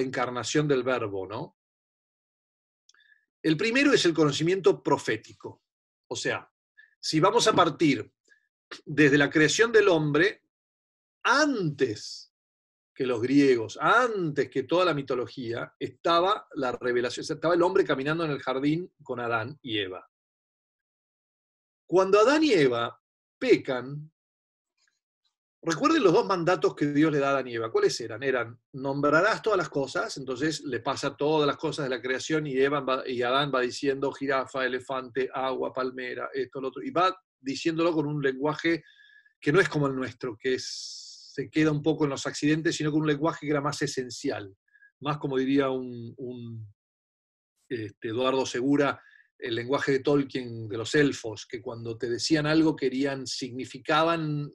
encarnación del verbo, ¿no? El primero es el conocimiento profético. O sea, si vamos a partir desde la creación del hombre, antes que los griegos, antes que toda la mitología, estaba la revelación, estaba el hombre caminando en el jardín con Adán y Eva. Cuando Adán y Eva pecan, recuerden los 2 mandatos que Dios le da a Adán y Eva. ¿Cuáles eran? Eran, nombrarás todas las cosas, entonces le pasa todas las cosas de la creación y Adán va diciendo jirafa, elefante, agua, palmera, esto, lo otro, y va diciéndolo con un lenguaje que no es como el nuestro, que se queda un poco en los accidentes, sino con un lenguaje que era más esencial, más como diría Eduardo Segura, el lenguaje de Tolkien, de los elfos, que cuando te decían algo significaban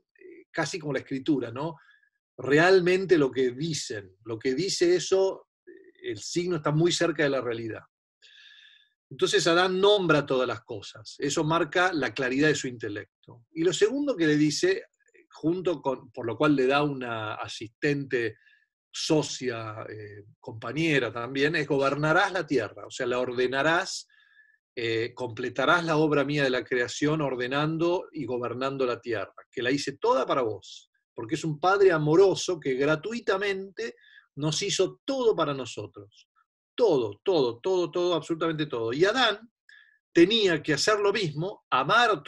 casi como la escritura, ¿no? Realmente lo que dice eso, el signo está muy cerca de la realidad. Entonces Adán nombra todas las cosas, eso marca la claridad de su intelecto. Y lo segundo que le dice, por lo cual le da una asistente, socia, compañera también, es gobernarás la tierra, o sea, la ordenarás, completarás la obra mía de la creación ordenando y gobernando la tierra, que la hice toda para vos, porque es un Padre amoroso que gratuitamente nos hizo todo para nosotros. Todo, todo, todo, todo, absolutamente todo. Y Adán tenía que hacer lo mismo, amar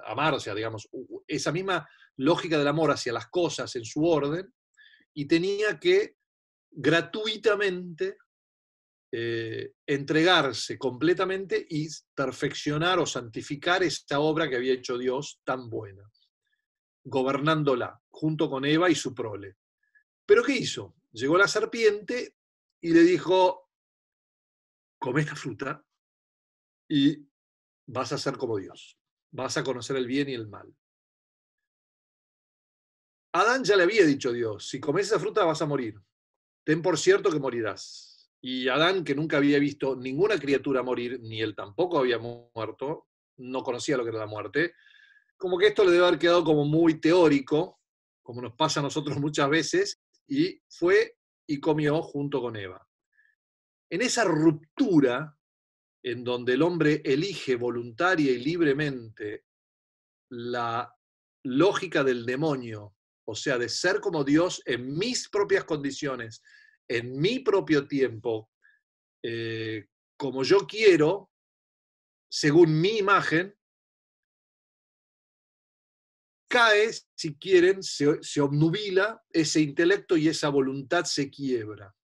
amar, o sea, digamos, esa misma lógica del amor hacia las cosas en su orden, y tenía que gratuitamente entregarse completamente y perfeccionar o santificar esa obra que había hecho Dios tan buena, gobernándola junto con Eva y su prole. ¿Pero qué hizo? Llegó la serpiente y le dijo, come esta fruta y vas a ser como Dios, vas a conocer el bien y el mal. Adán ya le había dicho a Dios, si comes esa fruta vas a morir, ten por cierto que morirás. Y Adán, que nunca había visto ninguna criatura morir, ni él tampoco había muerto, no conocía lo que era la muerte, como que esto le debe haber quedado como muy teórico, como nos pasa a nosotros muchas veces, y fue y comió junto con Eva. En esa ruptura, en donde el hombre elige voluntaria y libremente la lógica del demonio, o sea, de ser como Dios en mis propias condiciones, en mi propio tiempo, como yo quiero, según mi imagen, cae, si quieren, se obnubila ese intelecto y esa voluntad se quiebra.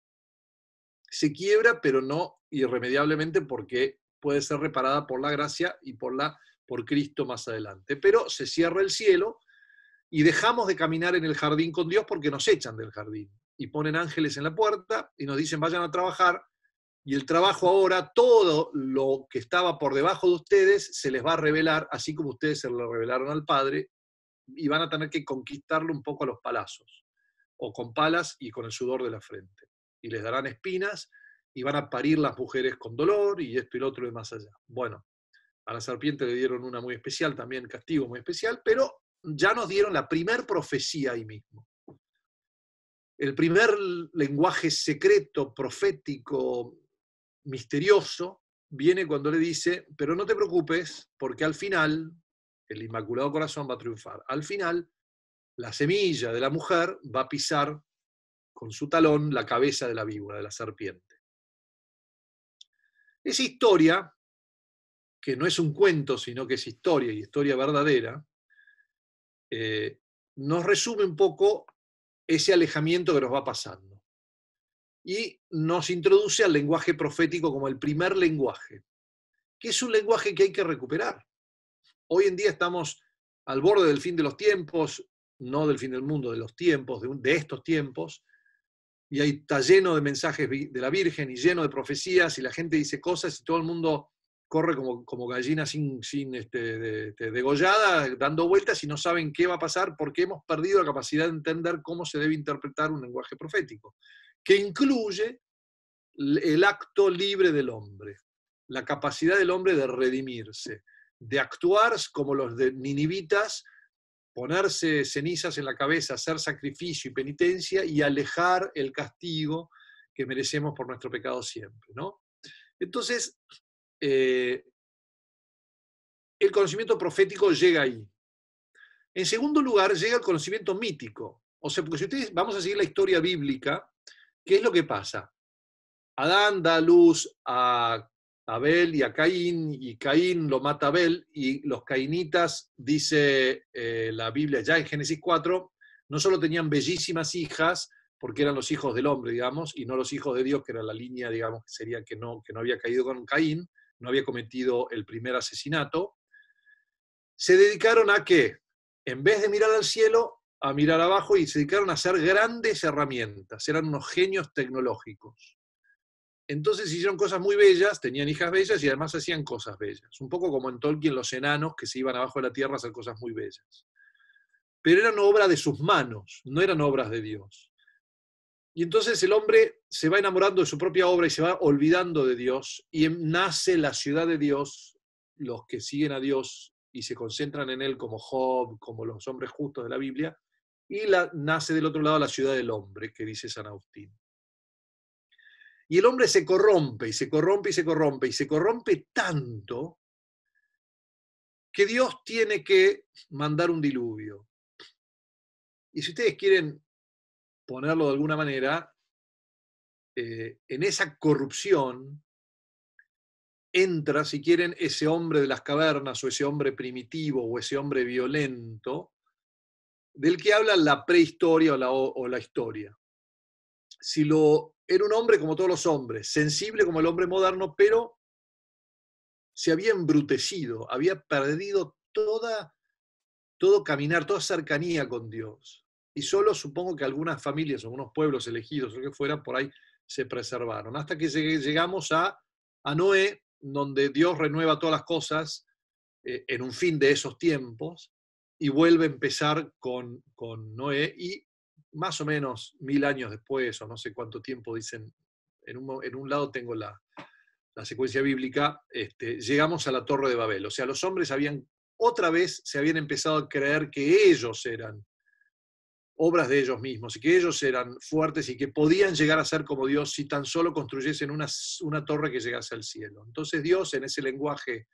Se quiebra, pero no irremediablemente, porque puede ser reparada por la gracia y por Cristo más adelante. Pero se cierra el cielo y dejamos de caminar en el jardín con Dios porque nos echan del jardín. Y ponen ángeles en la puerta y nos dicen vayan a trabajar, y el trabajo ahora, todo lo que estaba por debajo de ustedes se les va a revelar, así como ustedes se lo revelaron al Padre, y van a tener que conquistarlo un poco a los palazos, o con palas y con el sudor de la frente. Y les darán espinas y van a parir las mujeres con dolor y esto y lo otro de más allá. Bueno, A la serpiente le dieron una muy especial, también castigo muy especial, pero ya nos dieron la primer profecía ahí mismo. El primer lenguaje secreto, profético, misterioso, viene cuando le dice, pero no te preocupes, porque al final el Inmaculado Corazón va a triunfar. Al final, la semilla de la mujer va a pisar con su talón la cabeza de la víbora, de la serpiente. Esa historia, que no es un cuento, sino que es historia y historia verdadera, nos resume un poco ese alejamiento que nos va pasando. Y nos introduce al lenguaje profético como el primer lenguaje, que es un lenguaje que hay que recuperar. Hoy en día estamos al borde del fin de los tiempos, no del fin del mundo, de los tiempos, de estos tiempos, y ahí está lleno de mensajes de la Virgen y lleno de profecías, y la gente dice cosas y todo el mundo corre como gallina degollada, dando vueltas y no saben qué va a pasar porque hemos perdido la capacidad de entender cómo se debe interpretar un lenguaje profético, que incluye el acto libre del hombre, la capacidad del hombre de redimirse, de actuar como los de ninivitas, ponerse cenizas en la cabeza, hacer sacrificio y penitencia y alejar el castigo que merecemos por nuestro pecado siempre, ¿no? Entonces, el conocimiento profético llega ahí. En segundo lugar, llega el conocimiento mítico. O sea, porque si ustedes vamos a seguir la historia bíblica, ¿qué es lo que pasa? Adán da luz a Abel y a Caín, y Caín lo mata a Abel, y los cainitas, dice la Biblia ya en Génesis 4, no solo tenían bellísimas hijas, porque eran los hijos del hombre, digamos, y no los hijos de Dios, que era la línea, digamos, que sería que no había caído con Caín, no había cometido el primer asesinato, se dedicaron a ¿qué? En vez de mirar al cielo, a mirar abajo, y se dedicaron a hacer grandes herramientas, eran unos genios tecnológicos. Entonces hicieron cosas muy bellas, tenían hijas bellas y además hacían cosas bellas. Un poco como en Tolkien los enanos que se iban abajo de la tierra a hacer cosas muy bellas. Pero eran obra de sus manos, no eran obras de Dios. Y entonces el hombre se va enamorando de su propia obra y se va olvidando de Dios, y nace la ciudad de Dios, los que siguen a Dios y se concentran en él como Job, como los hombres justos de la Biblia, y nace del otro lado la ciudad del hombre, que dice San Agustín. Y el hombre se corrompe, y se corrompe, y se corrompe, y se corrompe tanto que Dios tiene que mandar un diluvio. Y si ustedes quieren ponerlo de alguna manera, en esa corrupción entra, si quieren, ese hombre de las cavernas, o ese hombre primitivo, o ese hombre violento, del que habla la prehistoria o la historia. Era un hombre como todos los hombres, sensible como el hombre moderno, pero se había embrutecido, había perdido todo caminar, toda cercanía con Dios. Y solo supongo que algunas familias, algunos pueblos elegidos, o lo que fuera, por ahí se preservaron. Hasta que llegamos a Noé, donde Dios renueva todas las cosas en un fin de esos tiempos, y vuelve a empezar con Noé, y más o menos 1000 años después, o no sé cuánto tiempo dicen, en un lado tengo la secuencia bíblica, llegamos a la Torre de Babel. O sea, los hombres otra vez se habían empezado a creer que ellos eran obras de ellos mismos, y que ellos eran fuertes y que podían llegar a ser como Dios si tan solo construyesen una torre que llegase al cielo. Entonces Dios, en ese lenguaje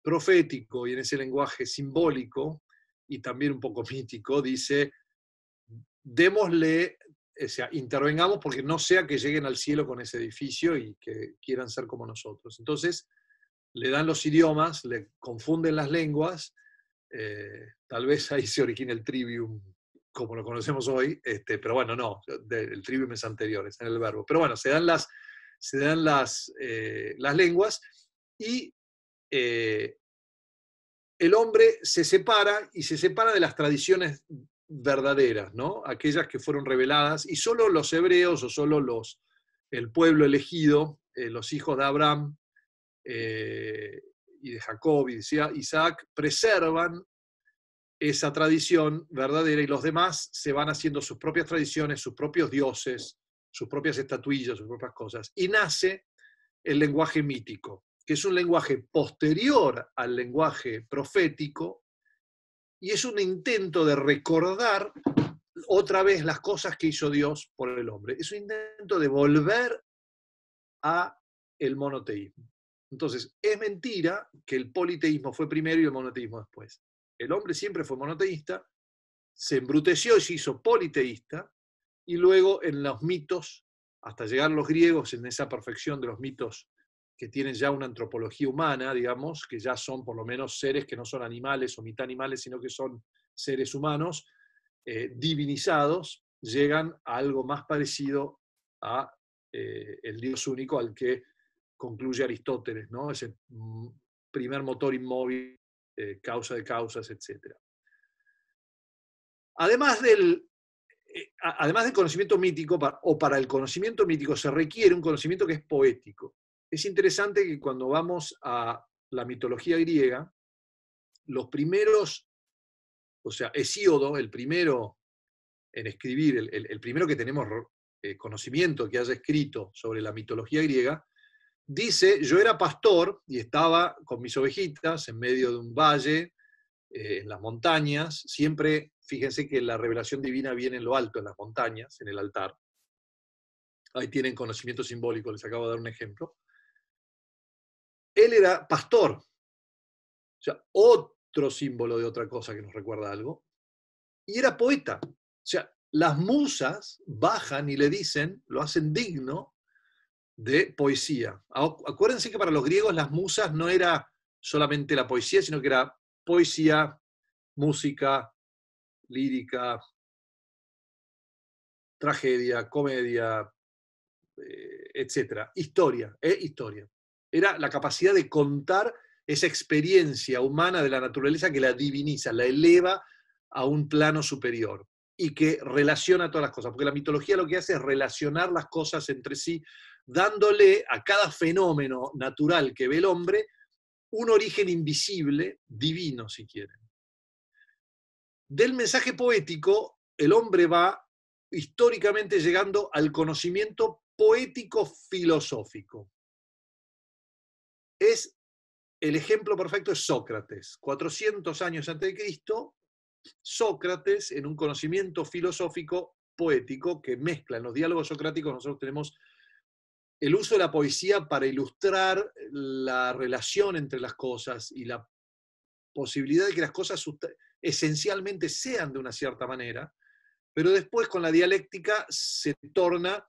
profético y en ese lenguaje simbólico y también un poco mítico, dice: démosle, o sea, intervengamos porque no sea que lleguen al cielo con ese edificio y que quieran ser como nosotros. Entonces le dan los idiomas, le confunden las lenguas, tal vez ahí se origina el trivium como lo conocemos hoy, pero bueno, no, el trivium es anterior, está en el verbo. Pero bueno, se dan las lenguas, y el hombre se separa, y se separa de las tradiciones verdaderas, ¿no? Aquellas que fueron reveladas, y solo los hebreos, o solo el pueblo elegido, los hijos de Abraham y de Jacob y de Isaac, preservan esa tradición verdadera, y los demás se van haciendo sus propias tradiciones, sus propios dioses, sus propias estatuillas, sus propias cosas. Y nace el lenguaje mítico. que es un lenguaje posterior al lenguaje profético, y es un intento de recordar otra vez las cosas que hizo Dios por el hombre. Es un intento de volver a el monoteísmo. Entonces, es mentira que el politeísmo fue primero y el monoteísmo después. El hombre siempre fue monoteísta, se embruteció y se hizo politeísta, y luego en los mitos, hasta llegar los griegos, en esa perfección de los mitos que tienen ya una antropología humana, digamos, que ya son por lo menos seres que no son animales o mitad animales, sino que son seres humanos, divinizados, llegan a algo más parecido a el Dios único al que concluye Aristóteles, ¿no? Ese primer motor inmóvil, causa de causas, etc. Además del conocimiento mítico, o para el conocimiento mítico se requiere un conocimiento que es poético. Es interesante que cuando vamos a la mitología griega, los primeros, o sea, Hesíodo, el primero en escribir, el primero que tenemos conocimiento que haya escrito sobre la mitología griega, dice: yo era pastor y estaba con mis ovejitas en medio de un valle, en las montañas. Siempre, fíjense que la revelación divina viene en lo alto, en las montañas, en el altar. Ahí tienen conocimiento simbólico, les acabo de dar un ejemplo. Él era pastor, o sea, otro símbolo de otra cosa que nos recuerda algo, y era poeta. O sea, las musas bajan y le dicen, lo hacen digno de poesía. Acuérdense que para los griegos las musas no era solamente la poesía, sino que era poesía, música, lírica, tragedia, comedia, etc. Historia, historia. Era la capacidad de contar esa experiencia humana de la naturaleza que la diviniza, la eleva a un plano superior y que relaciona todas las cosas, porque la mitología lo que hace es relacionar las cosas entre sí, dándole a cada fenómeno natural que ve el hombre un origen invisible, divino si quieren. Del mensaje poético, el hombre va históricamente llegando al conocimiento poético-filosófico. El ejemplo perfecto es Sócrates. 400 años antes de Cristo, Sócrates, en un conocimiento filosófico poético que mezcla en los diálogos socráticos, nosotros tenemos el uso de la poesía para ilustrar la relación entre las cosas y la posibilidad de que las cosas esencialmente sean de una cierta manera, pero después con la dialéctica se torna,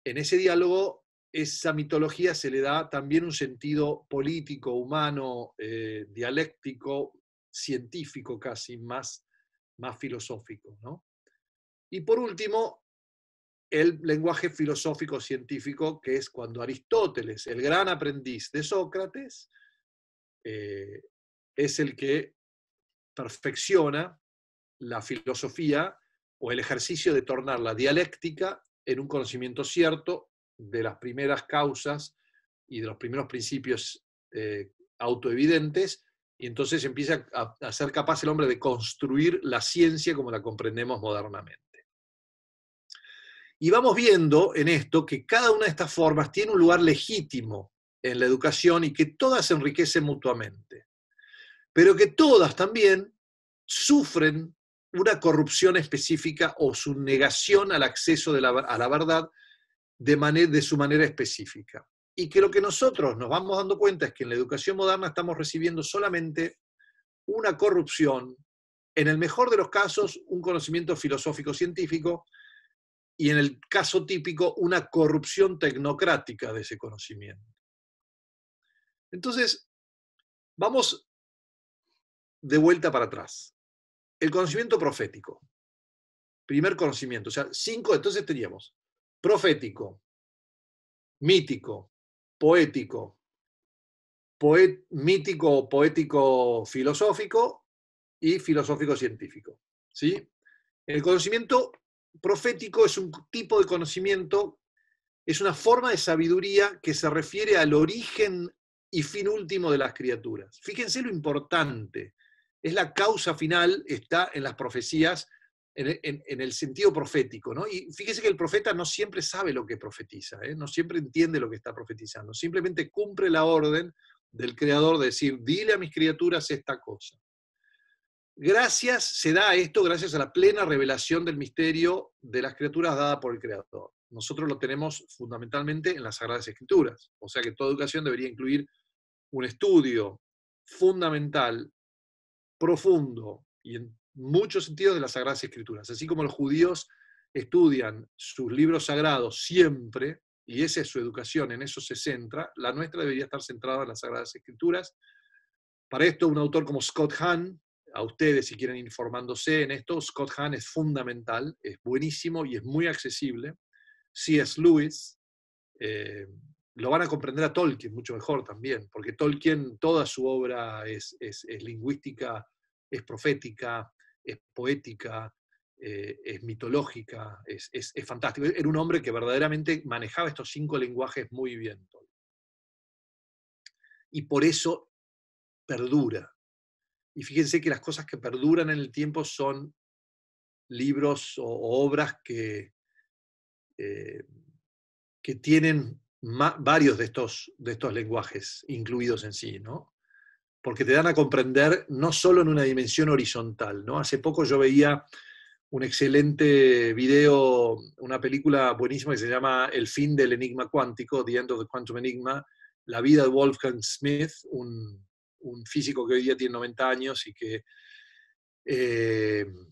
en ese diálogo, esa mitología se le da también un sentido político, humano, dialéctico, científico casi, más filosófico, ¿no? Y por último, el lenguaje filosófico-científico, que es cuando Aristóteles, el gran aprendiz de Sócrates, es el que perfecciona la filosofía o el ejercicio de tornar la dialéctica en un conocimiento cierto de las primeras causas y de los primeros principios autoevidentes, y entonces empieza a ser capaz el hombre de construir la ciencia como la comprendemos modernamente. Y vamos viendo en esto que cada una de estas formas tiene un lugar legítimo en la educación y que todas se enriquecen mutuamente, pero que todas también sufren una corrupción específica o su negación al acceso a la verdad de su manera específica. Y que lo que nosotros nos vamos dando cuenta es que en la educación moderna estamos recibiendo solamente una corrupción, en el mejor de los casos, un conocimiento filosófico-científico, y en el caso típico, una corrupción tecnocrática de ese conocimiento. Entonces, vamos de vuelta para atrás. El conocimiento profético. Primer conocimiento, o sea, 5, entonces teníamos profético, mítico, poético, mítico, poético, filosófico y filosófico-científico. ¿Sí? El conocimiento profético es un tipo de conocimiento, es una forma de sabiduría que se refiere al origen y fin último de las criaturas. Fíjense lo importante, es la causa final, está en las profecías, en el sentido profético, ¿no? Y fíjense que el profeta no siempre sabe lo que profetiza, no siempre entiende lo que está profetizando, simplemente cumple la orden del Creador de decir, dile a mis criaturas esta cosa. Se da esto gracias a la plena revelación del misterio de las criaturas dada por el Creador. Nosotros lo tenemos fundamentalmente en las Sagradas Escrituras, o sea que toda educación debería incluir un estudio fundamental, profundo y en muchos sentidos de las Sagradas Escrituras. Así como los judíos estudian sus libros sagrados siempre, y esa es su educación, en eso se centra, la nuestra debería estar centrada en las Sagradas Escrituras. Para esto, un autor como Scott Hahn, a ustedes si quieren informándose en esto, Scott Hahn es fundamental, es buenísimo y es muy accesible. C.S. Lewis, lo van a comprender a Tolkien mucho mejor también, porque Tolkien, toda su obra es lingüística, es profética, es poética, es mitológica, es fantástico. Era un hombre que verdaderamente manejaba estos 5 lenguajes muy bien. Y por eso perdura. Y fíjense que las cosas que perduran en el tiempo son libros o obras que tienen varios de estos lenguajes incluidos en sí, ¿no? Porque te dan a comprender no solo en una dimensión horizontal, ¿no? Hace poco yo veía un excelente video, una película buenísima que se llama El fin del enigma cuántico, The End of the Quantum Enigma, la vida de Wolfgang Smith, un físico que hoy día tiene 90 años y que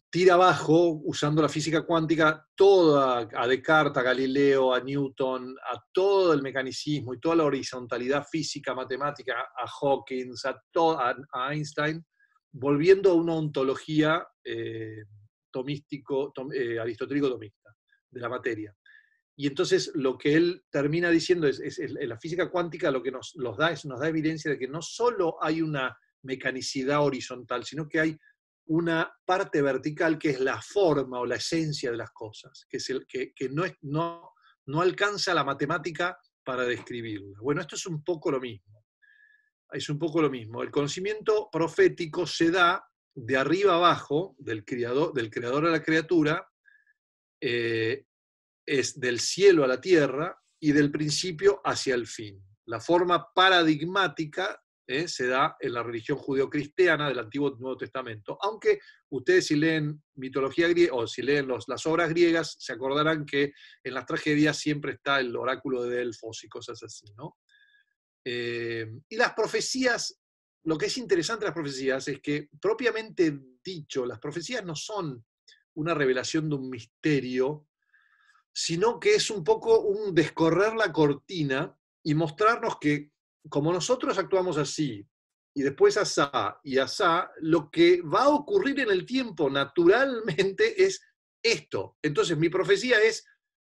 tira abajo, usando la física cuántica, toda a Descartes, a Galileo, a Newton, a todo el mecanicismo y toda la horizontalidad física, matemática, a Hawkins, a Einstein, volviendo a una ontología aristotélico tomista de la materia. Y entonces lo que él termina diciendo es la física cuántica lo que nos da evidencia de que no solo hay una mecanicidad horizontal, sino que hay una parte vertical que es la forma o la esencia de las cosas, que no alcanza la matemática para describirla. Bueno, esto es un poco lo mismo. Es un poco lo mismo. El conocimiento profético se da de arriba abajo, del creador a la criatura, es del cielo a la tierra y del principio hacia el fin. La forma paradigmática se da en la religión judeocristiana del Antiguo y Nuevo Testamento, aunque ustedes si leen mitología griega o si leen las obras griegas, se acordarán que en las tragedias siempre está el oráculo de Delfos y cosas así, ¿no? Y las profecías, lo que es interesante de las profecías es que, propiamente dicho, las profecías no son una revelación de un misterio, sino que es un poco un descorrer la cortina y mostrarnos que, como nosotros actuamos así, y después asá y asá, lo que va a ocurrir en el tiempo naturalmente es esto. Entonces mi profecía es,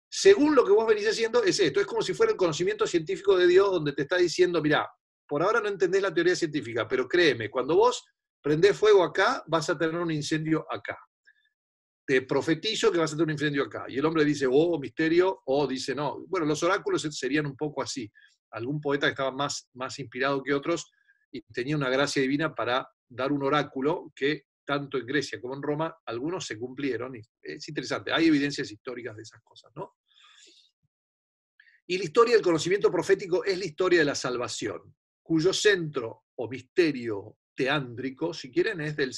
según lo que vos venís haciendo, es esto. Es como si fuera el conocimiento científico de Dios donde te está diciendo, mirá, por ahora no entendés la teoría científica, pero créeme, cuando vos prendés fuego acá, vas a tener un incendio acá. Te profetizo que vas a tener un incendio acá. Y el hombre dice, oh, misterio, o dice, no. Bueno, los oráculos serían un poco así. Algún poeta que estaba más inspirado que otros y tenía una gracia divina para dar un oráculo que tanto en Grecia como en Roma, algunos se cumplieron. Y es interesante, hay evidencias históricas de esas cosas, ¿no? Y la historia del conocimiento profético es la historia de la salvación, cuyo centro o misterio teándrico, si quieren, es del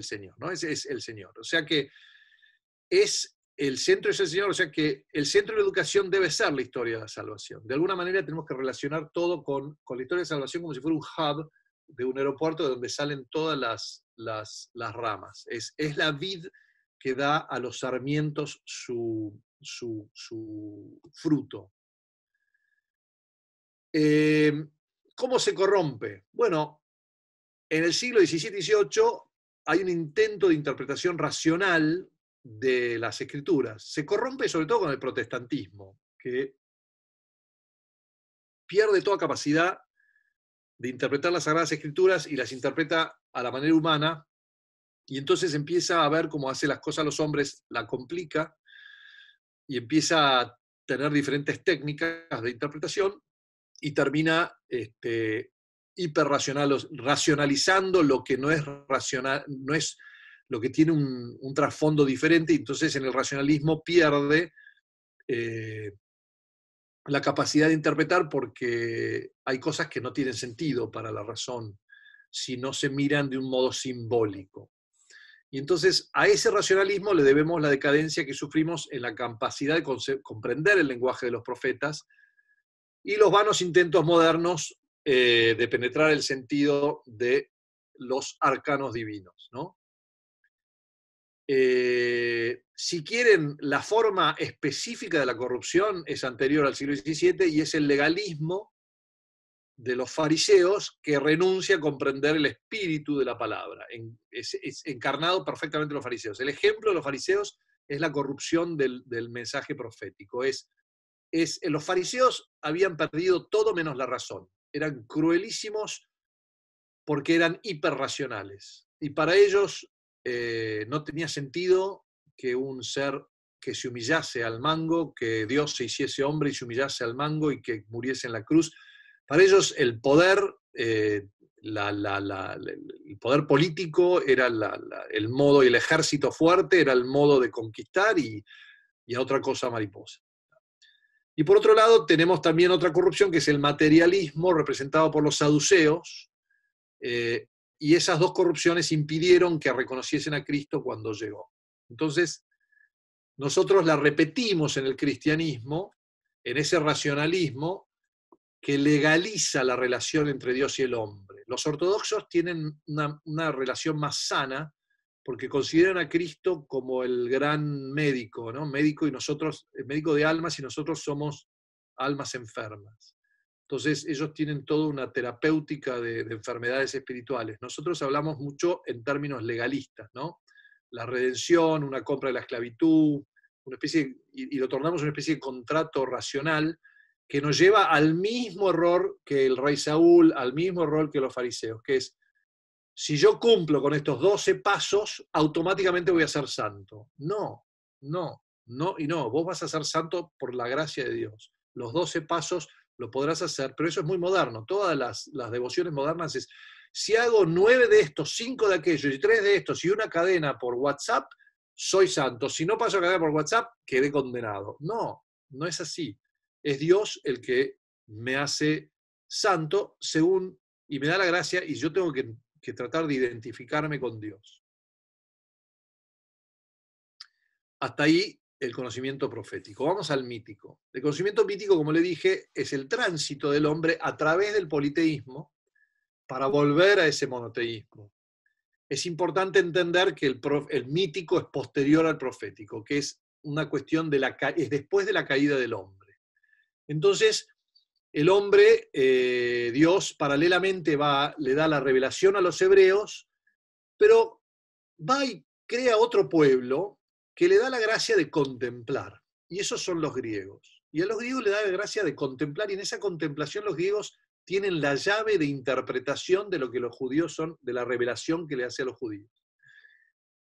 Señor, ¿no? Es el Señor. O sea que el centro es el Señor, o sea que el centro de la educación debe ser la historia de la salvación. De alguna manera tenemos que relacionar todo con la historia de la salvación como si fuera un hub de un aeropuerto de donde salen todas las ramas. Es la vid que da a los sarmientos su fruto. ¿Cómo se corrompe? Bueno, en el siglo XVII y XVIII hay un intento de interpretación racional de las escrituras. Se corrompe sobre todo con el protestantismo, que pierde toda capacidad de interpretar las Sagradas Escrituras y las interpreta a la manera humana, y entonces empieza a ver cómo hace las cosas los hombres, la complica, y empieza a tener diferentes técnicas de interpretación, y termina racionalizando lo que no es racional, no es lo que tiene un trasfondo diferente, y entonces en el racionalismo pierde la capacidad de interpretar, porque hay cosas que no tienen sentido para la razón si no se miran de un modo simbólico. Y entonces a ese racionalismo le debemos la decadencia que sufrimos en la capacidad de comprender el lenguaje de los profetas y los vanos intentos modernos de penetrar el sentido de los arcanos divinos, ¿no? Si quieren, la forma específica de la corrupción es anterior al siglo XVII y es el legalismo de los fariseos que renuncia a comprender el espíritu de la palabra. Es encarnado perfectamente en los fariseos. El ejemplo de los fariseos es la corrupción del mensaje profético. Los fariseos habían perdido todo menos la razón. Eran cruelísimos porque eran hiperracionales. Y para ellos no tenía sentido que un ser que se humillase al mango, que Dios se hiciese hombre y se humillase al mango y que muriese en la cruz. Para ellos el poder, el poder político era el modo, y el ejército fuerte era el modo de conquistar y a otra cosa mariposa. Y por otro lado tenemos también otra corrupción que es el materialismo representado por los saduceos, y esas dos corrupciones impidieron que reconociesen a Cristo cuando llegó. Entonces, nosotros la repetimos en el cristianismo, en ese racionalismo que legaliza la relación entre Dios y el hombre. Los ortodoxos tienen una relación más sana porque consideran a Cristo como el gran médico, ¿no? Médico y nosotros, el médico de almas, y nosotros somos almas enfermas. Entonces ellos tienen toda una terapéutica de enfermedades espirituales. Nosotros hablamos mucho en términos legalistas, ¿no? La redención, una compra de la esclavitud, una especie, y lo tornamos una especie de contrato racional que nos lleva al mismo error que el rey Saúl, al mismo error que los fariseos, que es, si yo cumplo con estos 12 pasos, automáticamente voy a ser santo. No, no, no y no. Vos vas a ser santo por la gracia de Dios. Los 12 pasos lo podrás hacer, pero eso es muy moderno. Todas las devociones modernas es, si hago 9 de estos, 5 de aquellos, y 3 de estos, y una cadena por WhatsApp, soy santo. Si no paso cadena por WhatsApp, quedé condenado. No, no es así. Es Dios el que me hace santo según, y me da la gracia, y yo tengo que tratar de identificarme con Dios. Hasta ahí el conocimiento profético. Vamos al mítico. El conocimiento mítico, como le dije, es el tránsito del hombre a través del politeísmo para volver a ese monoteísmo. Es importante entender que el mítico es posterior al profético, que es una cuestión es después de la caída del hombre. Entonces, el hombre, Dios paralelamente le da la revelación a los hebreos, pero va y crea otro pueblo que le da la gracia de contemplar. Y esos son los griegos. Y a los griegos le da la gracia de contemplar, y en esa contemplación los griegos tienen la llave de interpretación de lo que los judíos son, de la revelación que le hace a los judíos.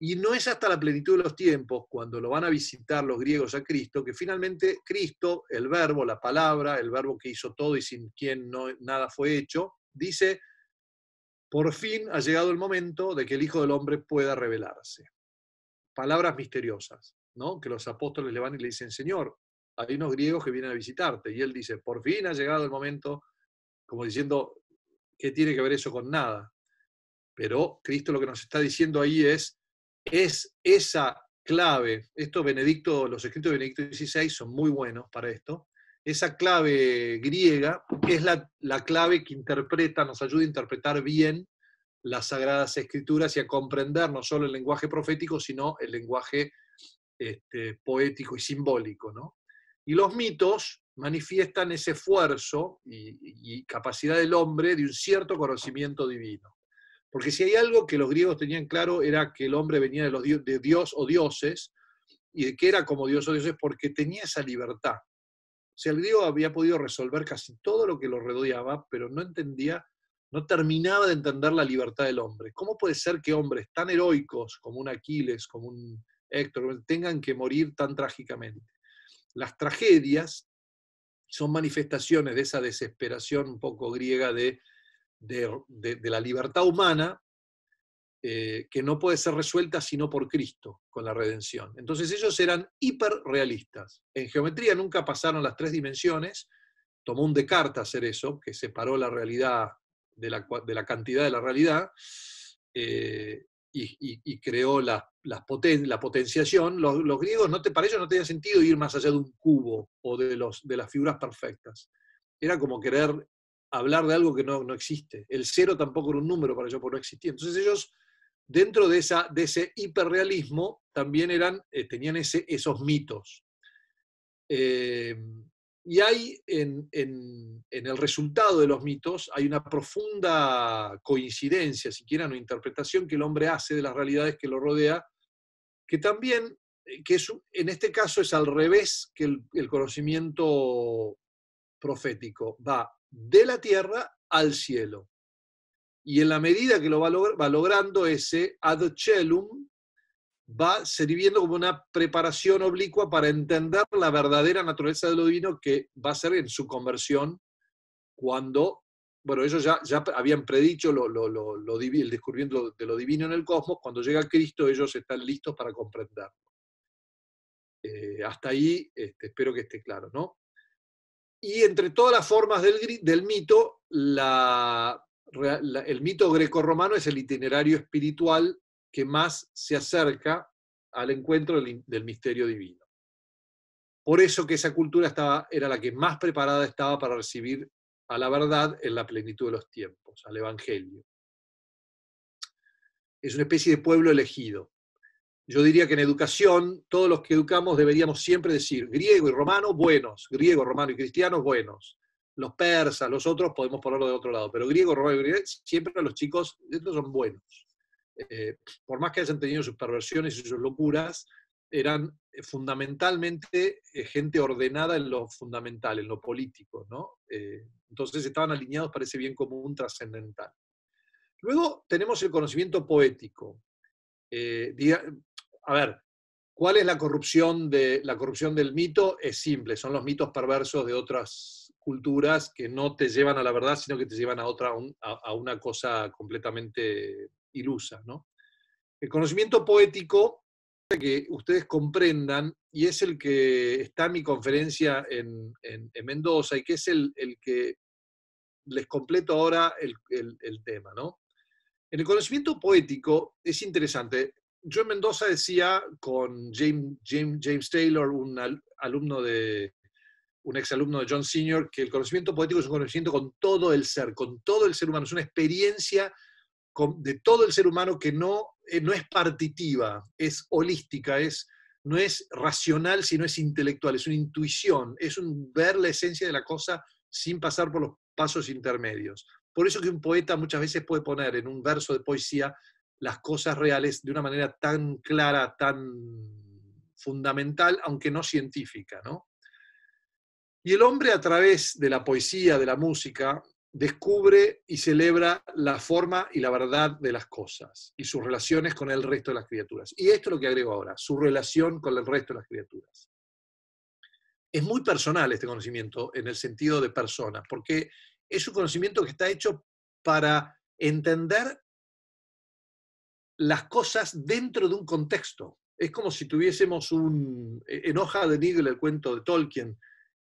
Y no es hasta la plenitud de los tiempos, cuando lo van a visitar los griegos a Cristo, que finalmente Cristo, el verbo, la palabra, el verbo que hizo todo y sin quien nada fue hecho, dice, por fin ha llegado el momento de que el Hijo del Hombre pueda revelarse. Palabras misteriosas, ¿no? Que los apóstoles le van y le dicen, Señor, hay unos griegos que vienen a visitarte. Y él dice, por fin ha llegado el momento, como diciendo, ¿qué tiene que ver eso con nada? Pero Cristo lo que nos está diciendo ahí es esa clave, los escritos de Benedicto XVI son muy buenos para esto, esa clave griega es la clave que nos ayuda a interpretar bien las Sagradas Escrituras y a comprender no solo el lenguaje profético, sino el lenguaje poético y simbólico, ¿no? Y los mitos manifiestan ese esfuerzo y capacidad del hombre de un cierto conocimiento divino. Porque si hay algo que los griegos tenían claro era que el hombre venía de Dios o dioses, y de que era como Dios o dioses porque tenía esa libertad. O sea, el griego había podido resolver casi todo lo que lo rodeaba, pero no terminaba de entender la libertad del hombre. ¿Cómo puede ser que hombres tan heroicos como un Aquiles, como un Héctor, tengan que morir tan trágicamente? Las tragedias son manifestaciones de esa desesperación un poco griega de la libertad humana, que no puede ser resuelta sino por Cristo, con la redención. Entonces ellos eran hiperrealistas. En geometría nunca pasaron las 3 dimensiones, tomó un Descartes hacer eso, que separó la realidad de la cantidad de la realidad, y creó la potenciación. Los griegos, para ellos no tenía sentido ir más allá de un cubo o de las figuras perfectas. Era como querer hablar de algo que no existe. El cero tampoco era un número para ellos, porque no existía. Entonces ellos, dentro de ese hiperrealismo, también tenían esos mitos. Y hay en el resultado de los mitos, hay una profunda coincidencia, siquiera una interpretación que el hombre hace de las realidades que lo rodea, que también, en este caso es al revés que el conocimiento profético, va de la tierra al cielo. Y en la medida que lo va logrando, ese ad celum va sirviendo como una preparación oblicua para entender la verdadera naturaleza de lo divino, que va a ser en su conversión, cuando, bueno, ellos ya habían predicho el descubrimiento de lo divino en el cosmos. Cuando llega Cristo, ellos están listos para comprender. Hasta ahí espero que esté claro, ¿no? Y entre todas las formas del mito, el mito grecorromano es el itinerario espiritual que más se acerca al encuentro del misterio divino. Por eso que esa cultura era la que más preparada estaba para recibir a la verdad en la plenitud de los tiempos, al Evangelio. Es una especie de pueblo elegido. Yo diría que en educación, todos los que educamos deberíamos siempre decir griego y romano, buenos, griego, romano y cristiano, buenos. Los persas, los otros, podemos ponerlo de otro lado, pero griego, romano y griego, siempre los chicos, estos son buenos. Por más que hayan tenido sus perversiones y sus locuras, eran fundamentalmente gente ordenada en lo fundamental, en lo político, ¿no? Entonces estaban alineados para ese bien común trascendental. Luego tenemos el conocimiento poético. A ver, ¿cuál es la corrupción del mito? Es simple, son los mitos perversos de otras culturas que no te llevan a la verdad, sino que te llevan a una cosa completamente ilusa, ¿no? El conocimiento poético, que ustedes comprendan, y es el que está en mi conferencia en Mendoza, y que es el que les completo ahora el tema, ¿no? En el conocimiento poético es interesante. Yo en Mendoza decía con James Taylor, un exalumno de John Senior, que el conocimiento poético es un conocimiento con todo el ser humano, es una experiencia de todo el ser humano que no es partitiva, es holística, no es racional, sino es intelectual, es una intuición, es un ver la esencia de la cosa sin pasar por los pasos intermedios. Por eso que un poeta muchas veces puede poner en un verso de poesía las cosas reales de una manera tan clara, tan fundamental, aunque no científica, ¿no? Y el hombre, a través de la poesía, de la música, descubre y celebra la forma y la verdad de las cosas y sus relaciones con el resto de las criaturas. Y esto es lo que agrego ahora, su relación con el resto de las criaturas. Es muy personal este conocimiento en el sentido de persona, porque es un conocimiento que está hecho para entender las cosas dentro de un contexto. Es como si tuviésemos en Hoja de Nigel, el cuento de Tolkien,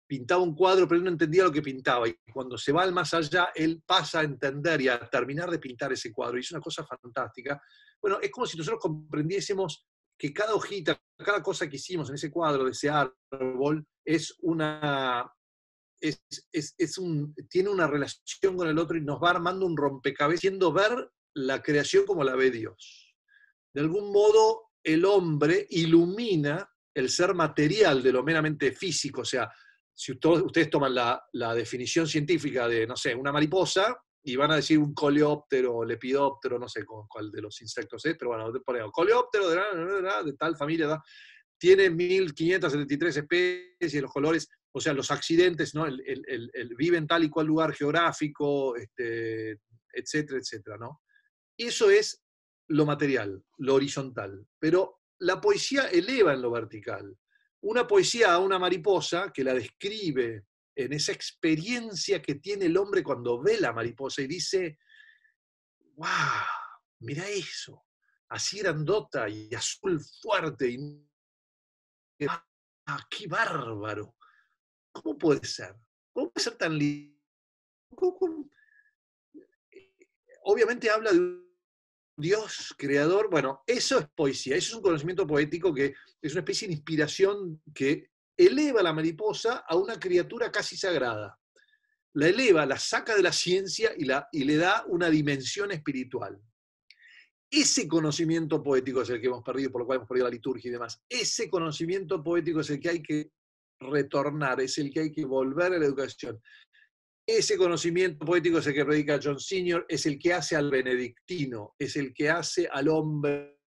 pintaba un cuadro, pero él no entendía lo que pintaba, y cuando se va al más allá, él pasa a entender y a terminar de pintar ese cuadro, y es una cosa fantástica. Bueno, es como si nosotros comprendiésemos que cada hojita, cada cosa que hicimos en ese cuadro, de ese árbol, tiene una relación con el otro y nos va armando un rompecabezas, haciendo ver la creación como la ve Dios. De algún modo, el hombre ilumina el ser material de lo meramente físico. O sea, si ustedes toman la definición científica de, no sé, una mariposa, y van a decir un coleóptero, lepidóptero, no sé cuál de los insectos es, pero bueno, ponemos coleóptero de tal familia, tiene 1573 especies, los colores, o sea, los accidentes, ¿no? Vive en tal y cual lugar geográfico, etcétera, etcétera, ¿no? Eso es lo material, lo horizontal. Pero la poesía eleva en lo vertical. Una poesía a una mariposa que la describe en esa experiencia que tiene el hombre cuando ve la mariposa y dice, ¡wow! mirá eso, así grandota y azul fuerte, y qué bárbaro, ¿cómo puede ser? ¿Cómo puede ser tan lindo? Obviamente habla de un Dios creador, bueno, eso es poesía, eso es un conocimiento poético que es una especie de inspiración que eleva a la mariposa a una criatura casi sagrada. La eleva, la saca de la ciencia y le da una dimensión espiritual. Ese conocimiento poético es el que hemos perdido, por lo cual hemos perdido la liturgia y demás. Ese conocimiento poético es el que hay que retornar, es el que hay que volver a la educación. Ese conocimiento poético es el que predica John Senior, es el que hace al benedictino, es el que hace al hombre.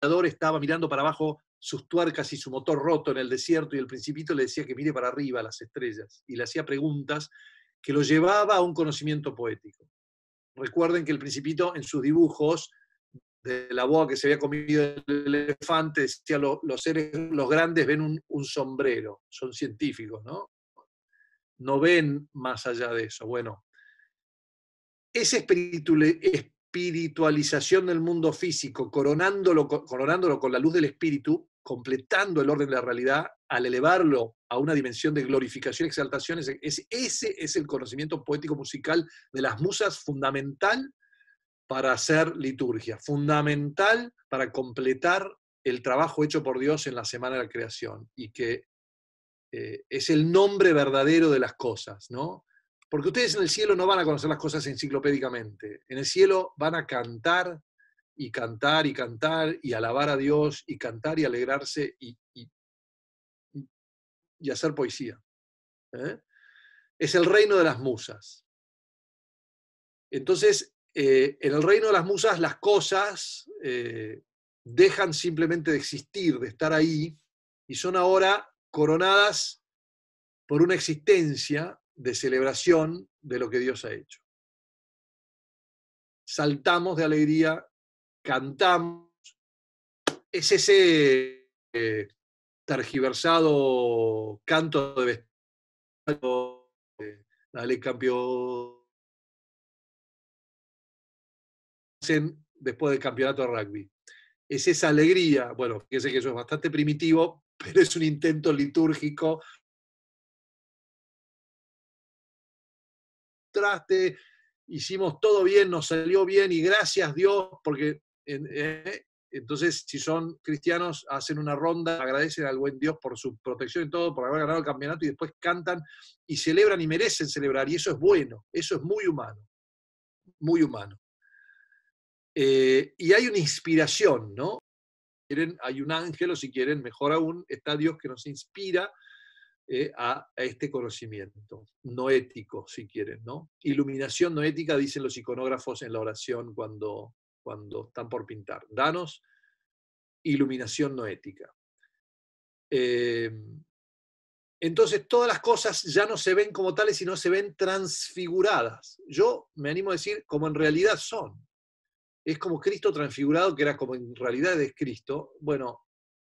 El creador estaba mirando para abajo sus tuercas y su motor roto en el desierto y el Principito le decía que mire para arriba a las estrellas y le hacía preguntas que lo llevaba a un conocimiento poético. Recuerden que el Principito en sus dibujos de la boa que se había comido el elefante, decía los seres, los grandes ven un sombrero, son científicos, ¿no? No ven más allá de eso. Bueno, esa espiritualización del mundo físico, coronándolo con la luz del espíritu, completando el orden de la realidad, al elevarlo a una dimensión de glorificación y exaltación, ese es el conocimiento poético musical de las musas, fundamental para hacer liturgia, fundamental para completar el trabajo hecho por Dios en la semana de la creación, y que es el nombre verdadero de las cosas, ¿no? Porque ustedes en el cielo no van a conocer las cosas enciclopédicamente. En el cielo van a cantar y cantar y cantar y alabar a Dios y cantar y alegrarse y hacer poesía. ¿Eh? Es el reino de las musas. Entonces, en el reino de las musas las cosas dejan simplemente de existir, de estar ahí, y son ahora coronadas por una existencia de celebración de lo que Dios ha hecho. Saltamos de alegría, cantamos, es ese tergiversado canto de vestuario, dale campeón, después del campeonato de rugby. Es esa alegría, bueno, fíjense que eso es bastante primitivo, pero es un intento litúrgico. Traste, hicimos todo bien, nos salió bien y gracias Dios, porque entonces si son cristianos hacen una ronda, agradecen al buen Dios por su protección y todo, por haber ganado el campeonato y después cantan y celebran y merecen celebrar, y eso es bueno, eso es muy humano, muy humano. Y hay una inspiración, ¿no? Hay un ángel, o si quieren, mejor aún, está Dios que nos inspira a este conocimiento noético, si quieren, ¿no? Iluminación noética, dicen los iconógrafos en la oración cuando están por pintar. Danos iluminación noética. Entonces, todas las cosas ya no se ven como tales, sino se ven transfiguradas. Yo me animo a decir como en realidad son. Es como Cristo transfigurado, que era como en realidad es Cristo. Bueno,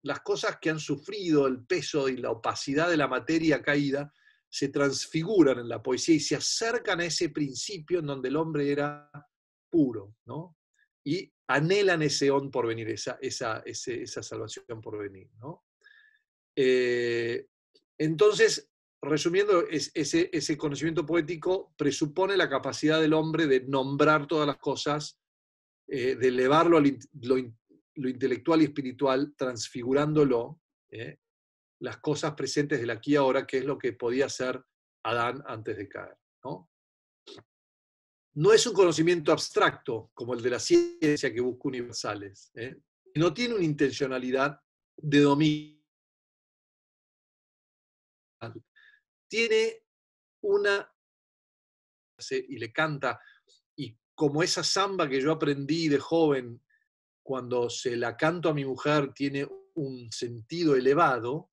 las cosas que han sufrido el peso y la opacidad de la materia caída se transfiguran en la poesía y se acercan a ese principio en donde el hombre era puro, ¿no? Y anhelan ese on por venir, esa salvación por venir, ¿no? Entonces, resumiendo, ese conocimiento poético presupone la capacidad del hombre de nombrar todas las cosas, de elevarlo a lo intelectual y espiritual, transfigurándolo, las cosas presentes del aquí y ahora, que es lo que podía hacer Adán antes de caer, ¿no? No es un conocimiento abstracto, como el de la ciencia que busca universales. No tiene una intencionalidad de dominio. Tiene una... y le canta, y como esa samba que yo aprendí de joven, cuando se la canto a mi mujer, tiene un sentido elevado,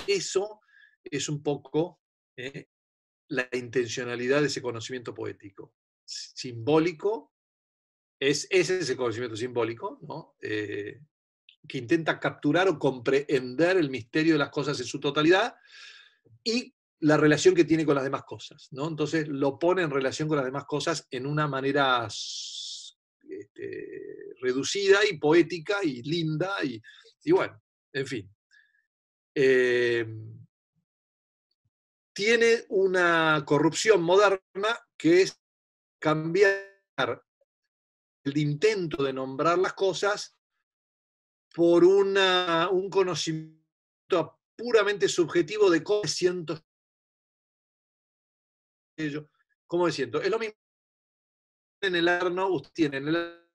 eso es un poco la intencionalidad de ese conocimiento poético. Simbólico, es ese conocimiento simbólico, ¿no? que intenta capturar o comprender el misterio de las cosas en su totalidad y la relación que tiene con las demás cosas, ¿no? Entonces lo pone en relación con las demás cosas en una manera reducida y poética y linda y bueno, en fin. Tiene una corrupción moderna que es cambiar el intento de nombrar las cosas por un conocimiento puramente subjetivo de cómo me siento yo, cómo me siento. Es lo mismo en el arno, usted tiene en el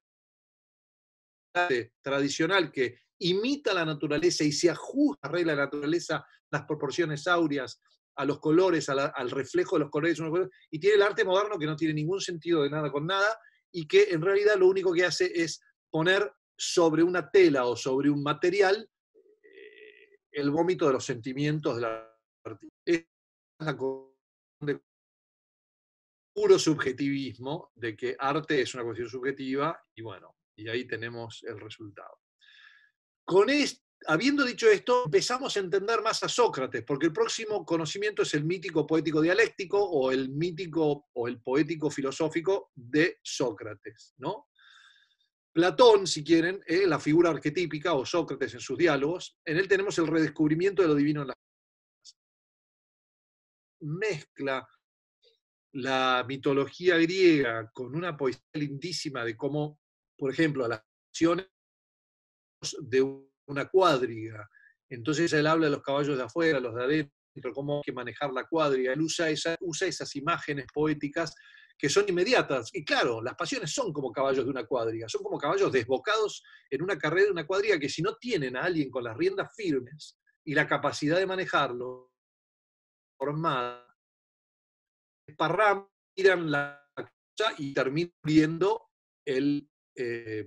arte tradicional que imita la naturaleza y se ajusta a la regla de la naturaleza, las proporciones áureas, a los colores, al reflejo de los colores, y tiene el arte moderno que no tiene ningún sentido de nada con nada y que en realidad lo único que hace es poner sobre una tela o sobre un material el vómito de los sentimientos de la artista. Es la de puro subjetivismo, de que arte es una cuestión subjetiva, y bueno, y ahí tenemos el resultado. Habiendo dicho esto, empezamos a entender más a Sócrates, porque el próximo conocimiento es el mítico poético dialéctico o el mítico o el poético filosófico de Sócrates, ¿no? Platón, si quieren, la figura arquetípica, o Sócrates en sus diálogos, en él tenemos el redescubrimiento de lo divino en las cosas. Mezcla la mitología griega con una poesía lindísima de cómo, por ejemplo, a las acciones de una cuadriga. Entonces él habla de los caballos de afuera, los de adentro, cómo hay que manejar la cuadriga. Él usa esas imágenes poéticas que son inmediatas. Y claro, las pasiones son como caballos de una cuadriga, son como caballos desbocados en una carrera de una cuadriga que si no tienen a alguien con las riendas firmes y la capacidad de manejarlo, formada, esparraman, tiran la cosa y terminan viendo el, eh,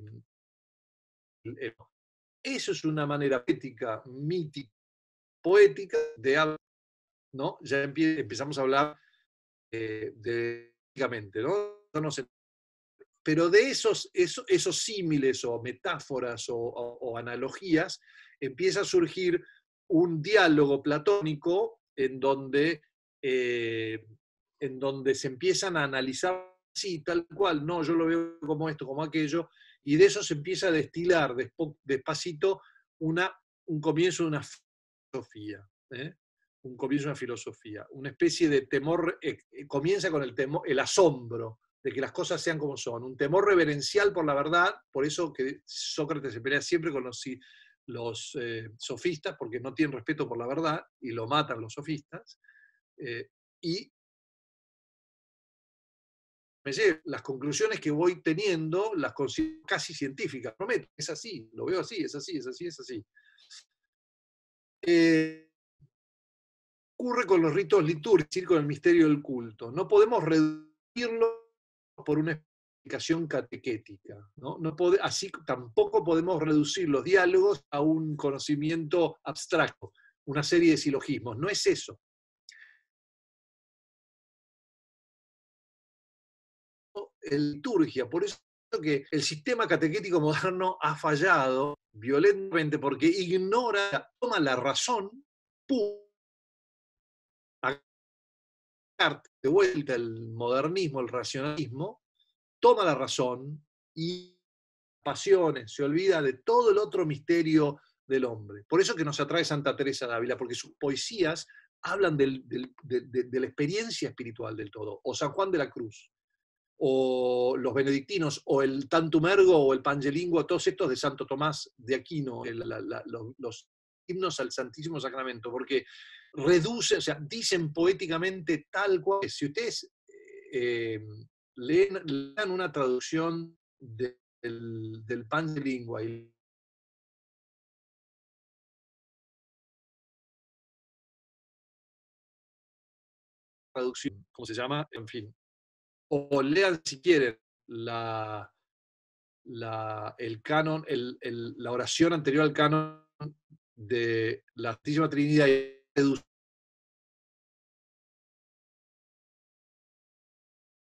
el Eso es una manera poética, mítica, poética de hablar, ¿no? Ya empezamos a hablar ¿no? Pero de esos símiles o metáforas o analogías empieza a surgir un diálogo platónico eh, en donde se empiezan a analizar así, tal cual, no, yo lo veo como esto, como aquello, y de eso se empieza a destilar despacito un comienzo de una filosofía. ¿Eh? Un comienzo de una filosofía, una especie de temor, comienza con el asombro de que las cosas sean como son, un temor reverencial por la verdad, por eso que Sócrates se pelea siempre con los sofistas, porque no tienen respeto por la verdad y lo matan los sofistas, y las conclusiones que voy teniendo las considero casi científicas, prometo, es así, lo veo así, es así, es así, es así. Ocurre con los ritos litúrgicos, es decir, con el misterio del culto. No podemos reducirlo por una explicación catequética. ¿No? Así tampoco podemos reducir los diálogos a un conocimiento abstracto, una serie de silogismos. No es eso. Liturgia, por eso que el sistema catequético moderno ha fallado violentamente porque ignora, toma la razón de vuelta el modernismo, el racionalismo, toma la razón y pasiones, se olvida de todo el otro misterio del hombre. Por eso que nos atrae Santa Teresa de Ávila, porque sus poesías hablan de la experiencia espiritual del todo, o San Juan de la Cruz, o los benedictinos, o el Tantum Ergo, o el Pangelingua, todos estos de Santo Tomás de Aquino, los himnos al Santísimo Sacramento, porque reducen, o sea, dicen poéticamente tal cual. Si ustedes eh, lean una traducción del Pangelingua y traducción, ¿cómo se llama? En fin. O lean si quieren el canon, la oración anterior al canon de la Santísima Trinidad y la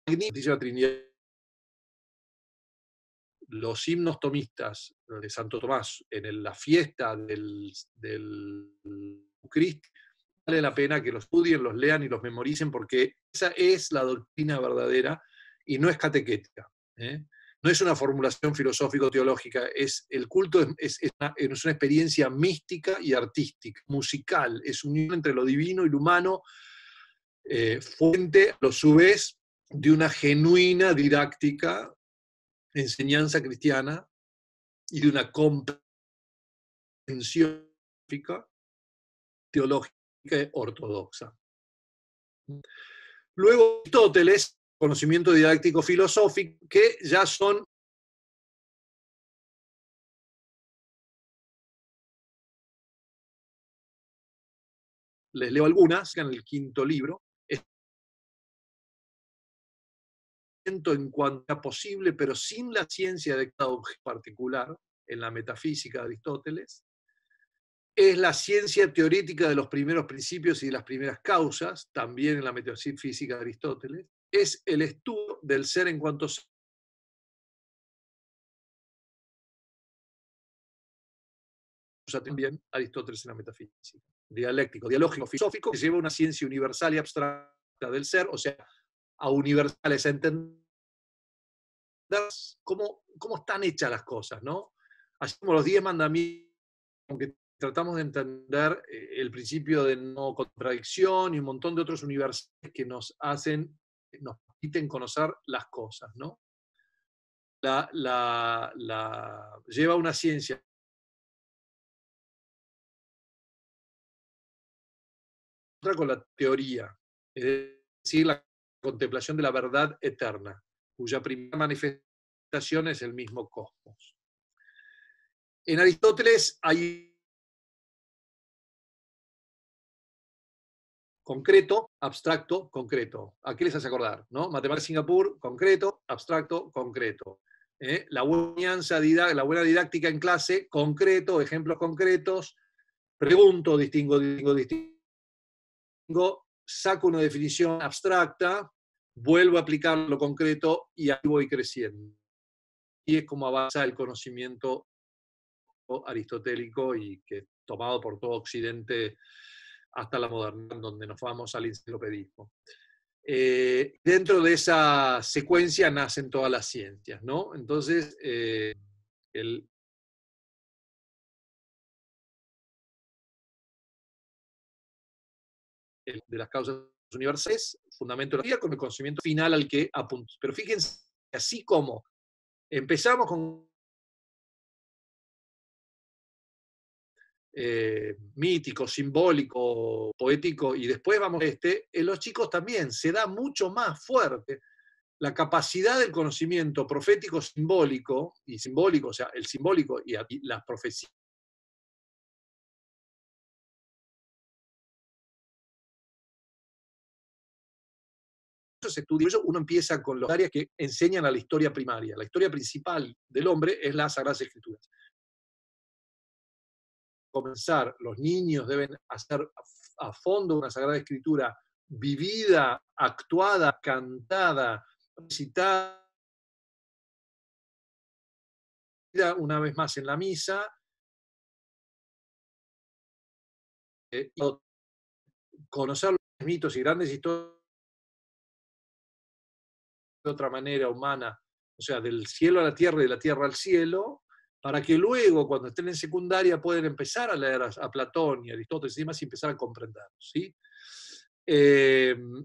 Santísima Trinidad los himnos tomistas de Santo Tomás en la fiesta del Cristo, vale la pena que los estudien, los lean y los memoricen, porque esa es la doctrina verdadera y no es catequética. No es una formulación filosófico-teológica, el culto es una experiencia mística y artística, musical, es unión entre lo divino y lo humano, fuente, a su vez, de una genuina didáctica, enseñanza cristiana y de una comprensión teológica ortodoxa. Luego, Aristóteles, conocimiento didáctico filosófico, que ya son les leo algunas en el quinto libro, en cuanto a posible, pero sin la ciencia de cada objeto particular, en la metafísica de Aristóteles, es la ciencia teorética de los primeros principios y de las primeras causas, también en la metafísica de Aristóteles, es el estudio del ser en cuanto usa también Aristóteles en la metafísica. Dialéctico, dialógico, filosófico, que lleva una ciencia universal y abstracta del ser, o sea, a universales, a entender cómo están hechas las cosas, ¿no? Así como los 10 mandamientos, aunque tratamos de entender el principio de no contradicción y un montón de otros universales que nos permiten conocer las cosas, ¿no? Lleva una ciencia con la teoría, es decir, la contemplación de la verdad eterna, cuya primera manifestación es el mismo cosmos. En Aristóteles hay concreto, abstracto, concreto. ¿A qué les hace acordar? ¿No? Matemáticas Singapur, concreto, abstracto, concreto. La buena didáctica en clase, concreto, ejemplos concretos, pregunto, distingo, saco una definición abstracta, vuelvo a aplicar lo concreto y ahí voy creciendo. Y es como avanza el conocimiento aristotélico y que tomado por todo Occidente hasta la modernidad, donde nos vamos al enciclopedismo. Dentro de esa secuencia nacen todas las ciencias, ¿no? Entonces, de las causas universales, fundamento de la teoría con el conocimiento final al que apunto. Pero fíjense, así como empezamos con mítico, simbólico, poético, y después vamos a en los chicos también se da mucho más fuerte la capacidad del conocimiento profético simbólico, o sea, el simbólico y las profecías estudios, uno empieza con las áreas que enseñan a la historia primaria. La historia principal del hombre es las Sagradas Escrituras. Comenzar, los niños deben hacer a fondo una Sagrada Escritura vivida, actuada, cantada, citada una vez más en la misa, conocer los mitos y grandes historias de otra manera humana, o sea, del cielo a la tierra y de la tierra al cielo, para que luego, cuando estén en secundaria, puedan empezar a leer a Platón y Aristóteles y demás y empezar a comprenderlos, ¿sí?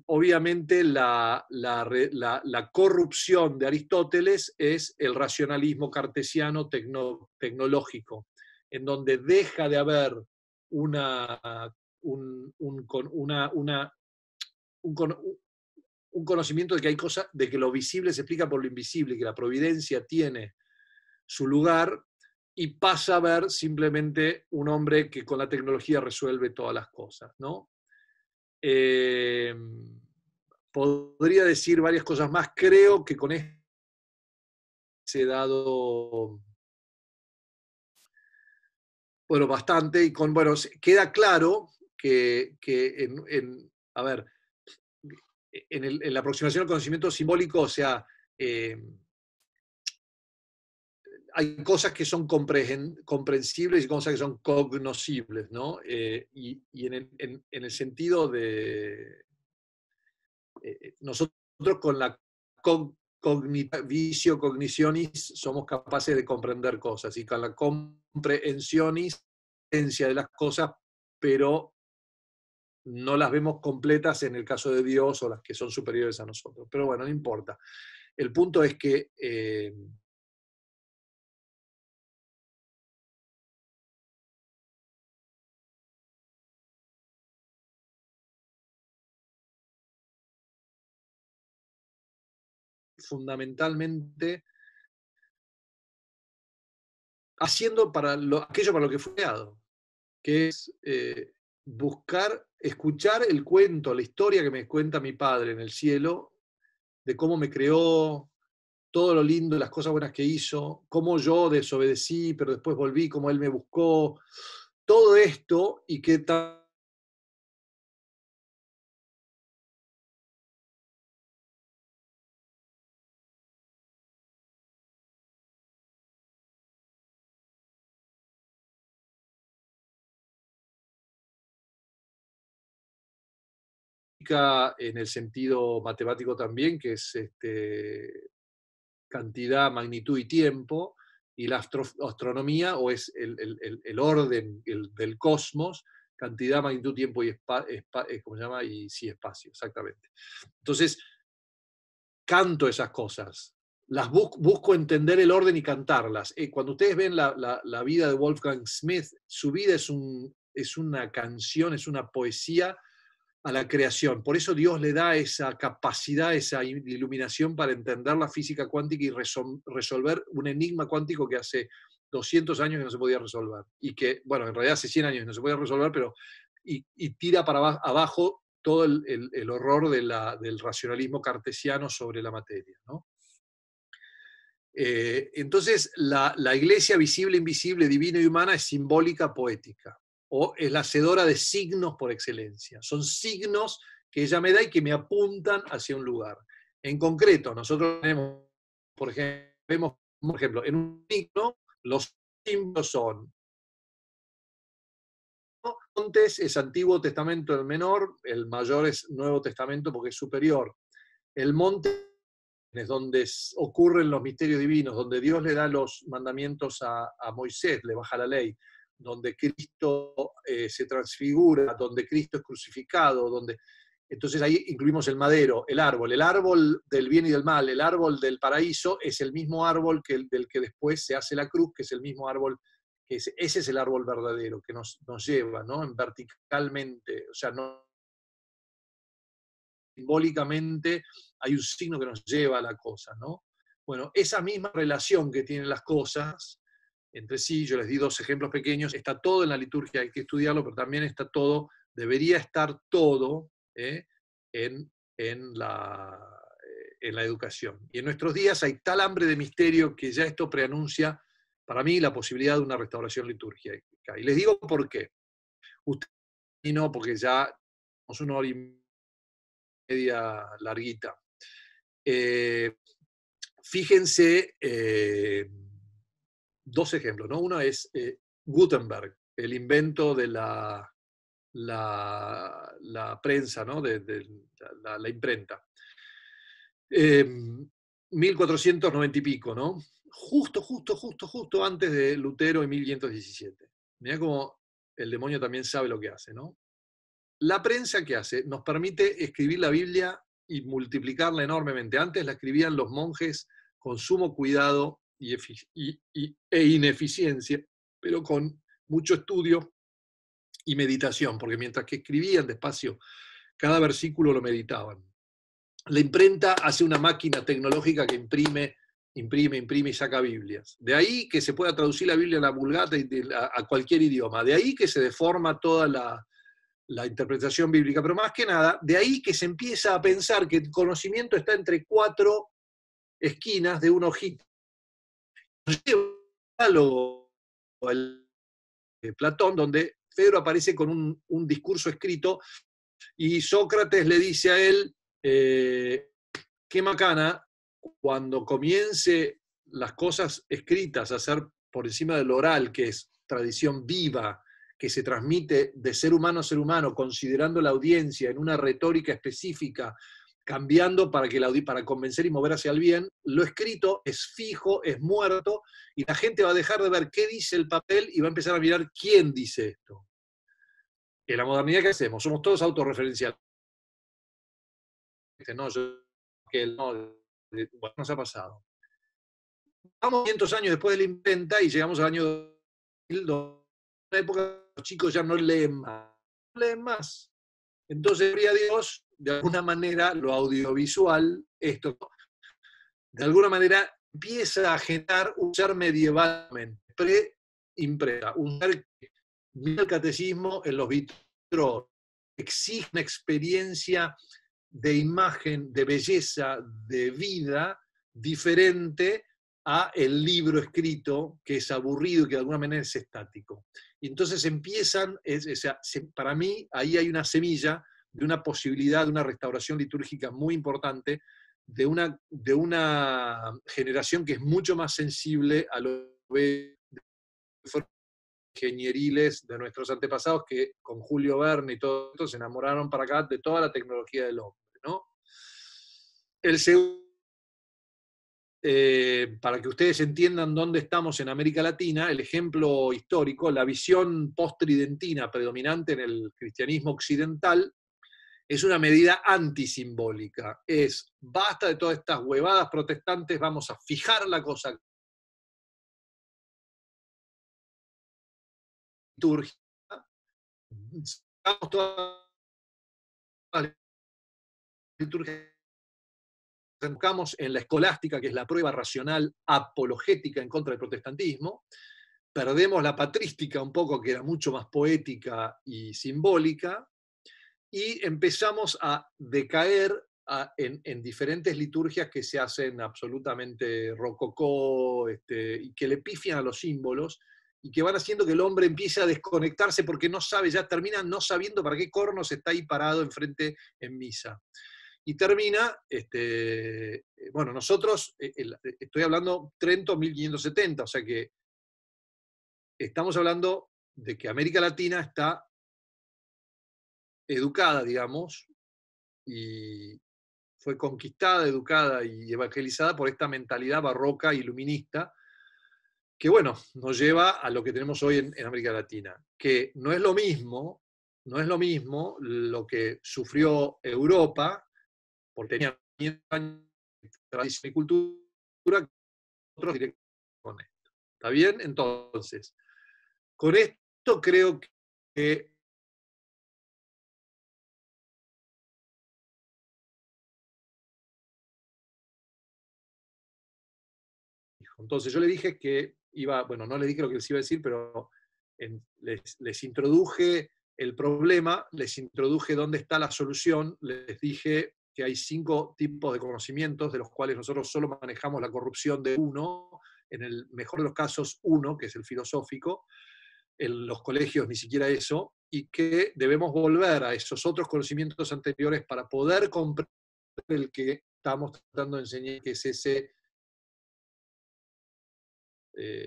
Obviamente la corrupción de Aristóteles es el racionalismo cartesiano tecnológico, en donde deja de haber un conocimiento de que hay cosas, de que lo visible se explica por lo invisible, que la providencia tiene su lugar, y pasa a ver simplemente un hombre que con la tecnología resuelve todas las cosas, ¿no? Podría decir varias cosas más. Creo que con esto se ha dado, bueno, bastante, y queda claro que a ver, en la aproximación al conocimiento simbólico, o sea, hay cosas que son comprensibles y cosas que son cognoscibles, ¿no? Y en el sentido de nosotros con la vicio cognitionis somos capaces de comprender cosas, y con la comprehensionis, de las cosas, pero no las vemos completas en el caso de Dios o las que son superiores a nosotros. Pero bueno, no importa. El punto es que fundamentalmente haciendo aquello para lo que fue creado, que es buscar, escuchar el cuento, la historia que me cuenta mi Padre en el cielo, de cómo me creó, todo lo lindo, las cosas buenas que hizo, cómo yo desobedecí, pero después volví, cómo Él me buscó, todo esto, y qué tal en el sentido matemático también, que es cantidad, magnitud y tiempo, y la astronomía, o es el orden del cosmos, cantidad, magnitud, tiempo y ¿cómo se llama? Y sí, espacio, exactamente. Entonces, canto esas cosas, las busco entender el orden y cantarlas. Cuando ustedes ven la vida de Wolfgang Smith, su vida es una canción, es una poesía a la creación. Por eso Dios le da esa capacidad, esa iluminación para entender la física cuántica y resolver un enigma cuántico que hace 200 años que no se podía resolver. Y que, bueno, en realidad hace 100 años que no se podía resolver, pero y tira para abajo todo el horror del racionalismo cartesiano sobre la materia, ¿no? Entonces, la iglesia visible, invisible, divina y humana es simbólica, poética, o es la hacedora de signos por excelencia. Son signos que ella me da y que me apuntan hacia un lugar. En concreto, nosotros tenemos, vemos, por ejemplo, en un signo, los símbolos son, Montes es Antiguo Testamento el menor, el mayor es Nuevo Testamento porque es superior. El monte es donde ocurren los misterios divinos, donde Dios le da los mandamientos a Moisés, le baja la ley, donde Cristo se transfigura, donde Cristo es crucificado, donde... Entonces ahí incluimos el madero, el árbol del bien y del mal, el árbol del paraíso es el mismo árbol del que después se hace la cruz, que es el mismo árbol, ese es el árbol verdadero que nos lleva, ¿no? En verticalmente, o sea, no simbólicamente hay un signo que nos lleva a la cosa, ¿no? Bueno, esa misma relación que tienen las cosas entre sí, yo les di dos ejemplos pequeños, está todo en la liturgia, hay que estudiarlo, pero también está todo, debería estar todo en, en, la, en la educación. Y en nuestros días hay tal hambre de misterio que ya esto preanuncia, para mí, la posibilidad de una restauración litúrgica. Y les digo por qué. Usted y no, porque ya tenemos una hora y media larguita. Fíjense dos ejemplos, ¿no? Uno es Gutenberg, el invento de la prensa, ¿no? de la imprenta. 1490 y pico, ¿no? Justo antes de Lutero en 1517. Mirá cómo el demonio también sabe lo que hace, ¿no? La prensa, ¿qué hace? Nos permite escribir la Biblia y multiplicarla enormemente. Antes la escribían los monjes con sumo cuidado e ineficiencia, pero con mucho estudio y meditación, porque mientras que escribían despacio, cada versículo lo meditaban. La imprenta hace una máquina tecnológica que imprime y saca Biblias. De ahí que se pueda traducir la Biblia a la Vulgata a cualquier idioma. De ahí que se deforma toda la interpretación bíblica, pero más que nada, de ahí que se empieza a pensar que el conocimiento está entre cuatro esquinas de un ojito. El Platón, donde Fedro aparece con un discurso escrito y Sócrates le dice a él, qué macana, cuando comience las cosas escritas, hacer por encima del oral, que es tradición viva, que se transmite de ser humano a ser humano, considerando la audiencia en una retórica específica, cambiando para convencer y mover hacia el bien, lo escrito es fijo, es muerto, y la gente va a dejar de ver qué dice el papel y va a empezar a mirar quién dice esto. En la modernidad, ¿qué hacemos? Somos todos autorreferenciales. No, que no, bueno, nos ha pasado. Vamos 500 años después de la imprenta y llegamos al año 2000, donde en una época los chicos ya no leen más. No leen más. Entonces, gloria a Dios, de alguna manera, lo audiovisual, esto, de alguna manera, empieza a generar un ser medievalmente, pre-imprenta, un ser que mira el catecismo en los vitros, exige una experiencia de imagen, de belleza, de vida, diferente a el libro escrito, que es aburrido y que de alguna manera es estático. Y entonces empiezan, para mí, ahí hay una semilla de una posibilidad de una restauración litúrgica muy importante, de una generación que es mucho más sensible a lo que fueron ingenieriles de nuestros antepasados, que con Julio Verne y todo esto se enamoraron para acá de toda la tecnología del hombre, ¿no? El segundo, para que ustedes entiendan dónde estamos en América Latina, el ejemplo histórico, la visión post-tridentina predominante en el cristianismo occidental, es una medida antisimbólica. Es, basta de todas estas huevadas protestantes, vamos a fijar la cosa litúrgica, sacamos todas las liturgias, enfocamos en la escolástica, que es la prueba racional apologética en contra del protestantismo, perdemos la patrística un poco, que era mucho más poética y simbólica, y empezamos a decaer en diferentes liturgias que se hacen absolutamente rococó, y que le pifian a los símbolos, y que van haciendo que el hombre empiece a desconectarse porque no sabe, ya termina no sabiendo para qué cornos está ahí parado enfrente en misa. Y termina, bueno, nosotros, estoy hablando Trento 1570, o sea que estamos hablando de que América Latina está educada, digamos, y fue conquistada, educada y evangelizada por esta mentalidad barroca, iluminista, que bueno, nos lleva a lo que tenemos hoy en América Latina, que no es lo mismo lo que sufrió Europa, porque tenía 500 años de tradición y cultura, otros directamente con esto. ¿Está bien? Entonces, con esto creo que entonces yo le dije que iba, bueno, no le dije lo que les iba a decir, pero les introduje el problema, les introduje dónde está la solución, les dije que hay 5 tipos de conocimientos, de los cuales nosotros solo manejamos la corrupción de uno, en el mejor de los casos uno, que es el filosófico, en los colegios ni siquiera eso, y que debemos volver a esos otros conocimientos anteriores para poder comprender el que estamos tratando de enseñar, que es ese... de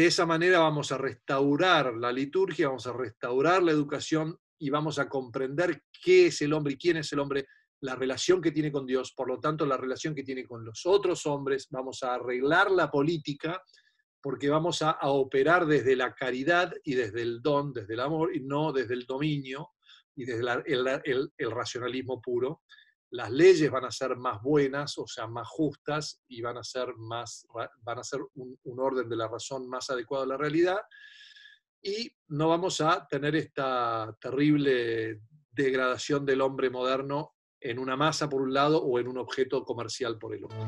esa manera vamos a restaurar la liturgia, vamos a restaurar la educación y vamos a comprender qué es el hombre y quién es el hombre, la relación que tiene con Dios, por lo tanto la relación que tiene con los otros hombres, vamos a arreglar la política porque vamos a operar desde la caridad y desde el don, desde el amor, y no desde el dominio y desde el racionalismo puro. Las leyes van a ser más buenas, o sea, más justas, y van a ser un orden de la razón más adecuado a la realidad, y no vamos a tener esta terrible degradación del hombre moderno en una masa por un lado o en un objeto comercial por el otro.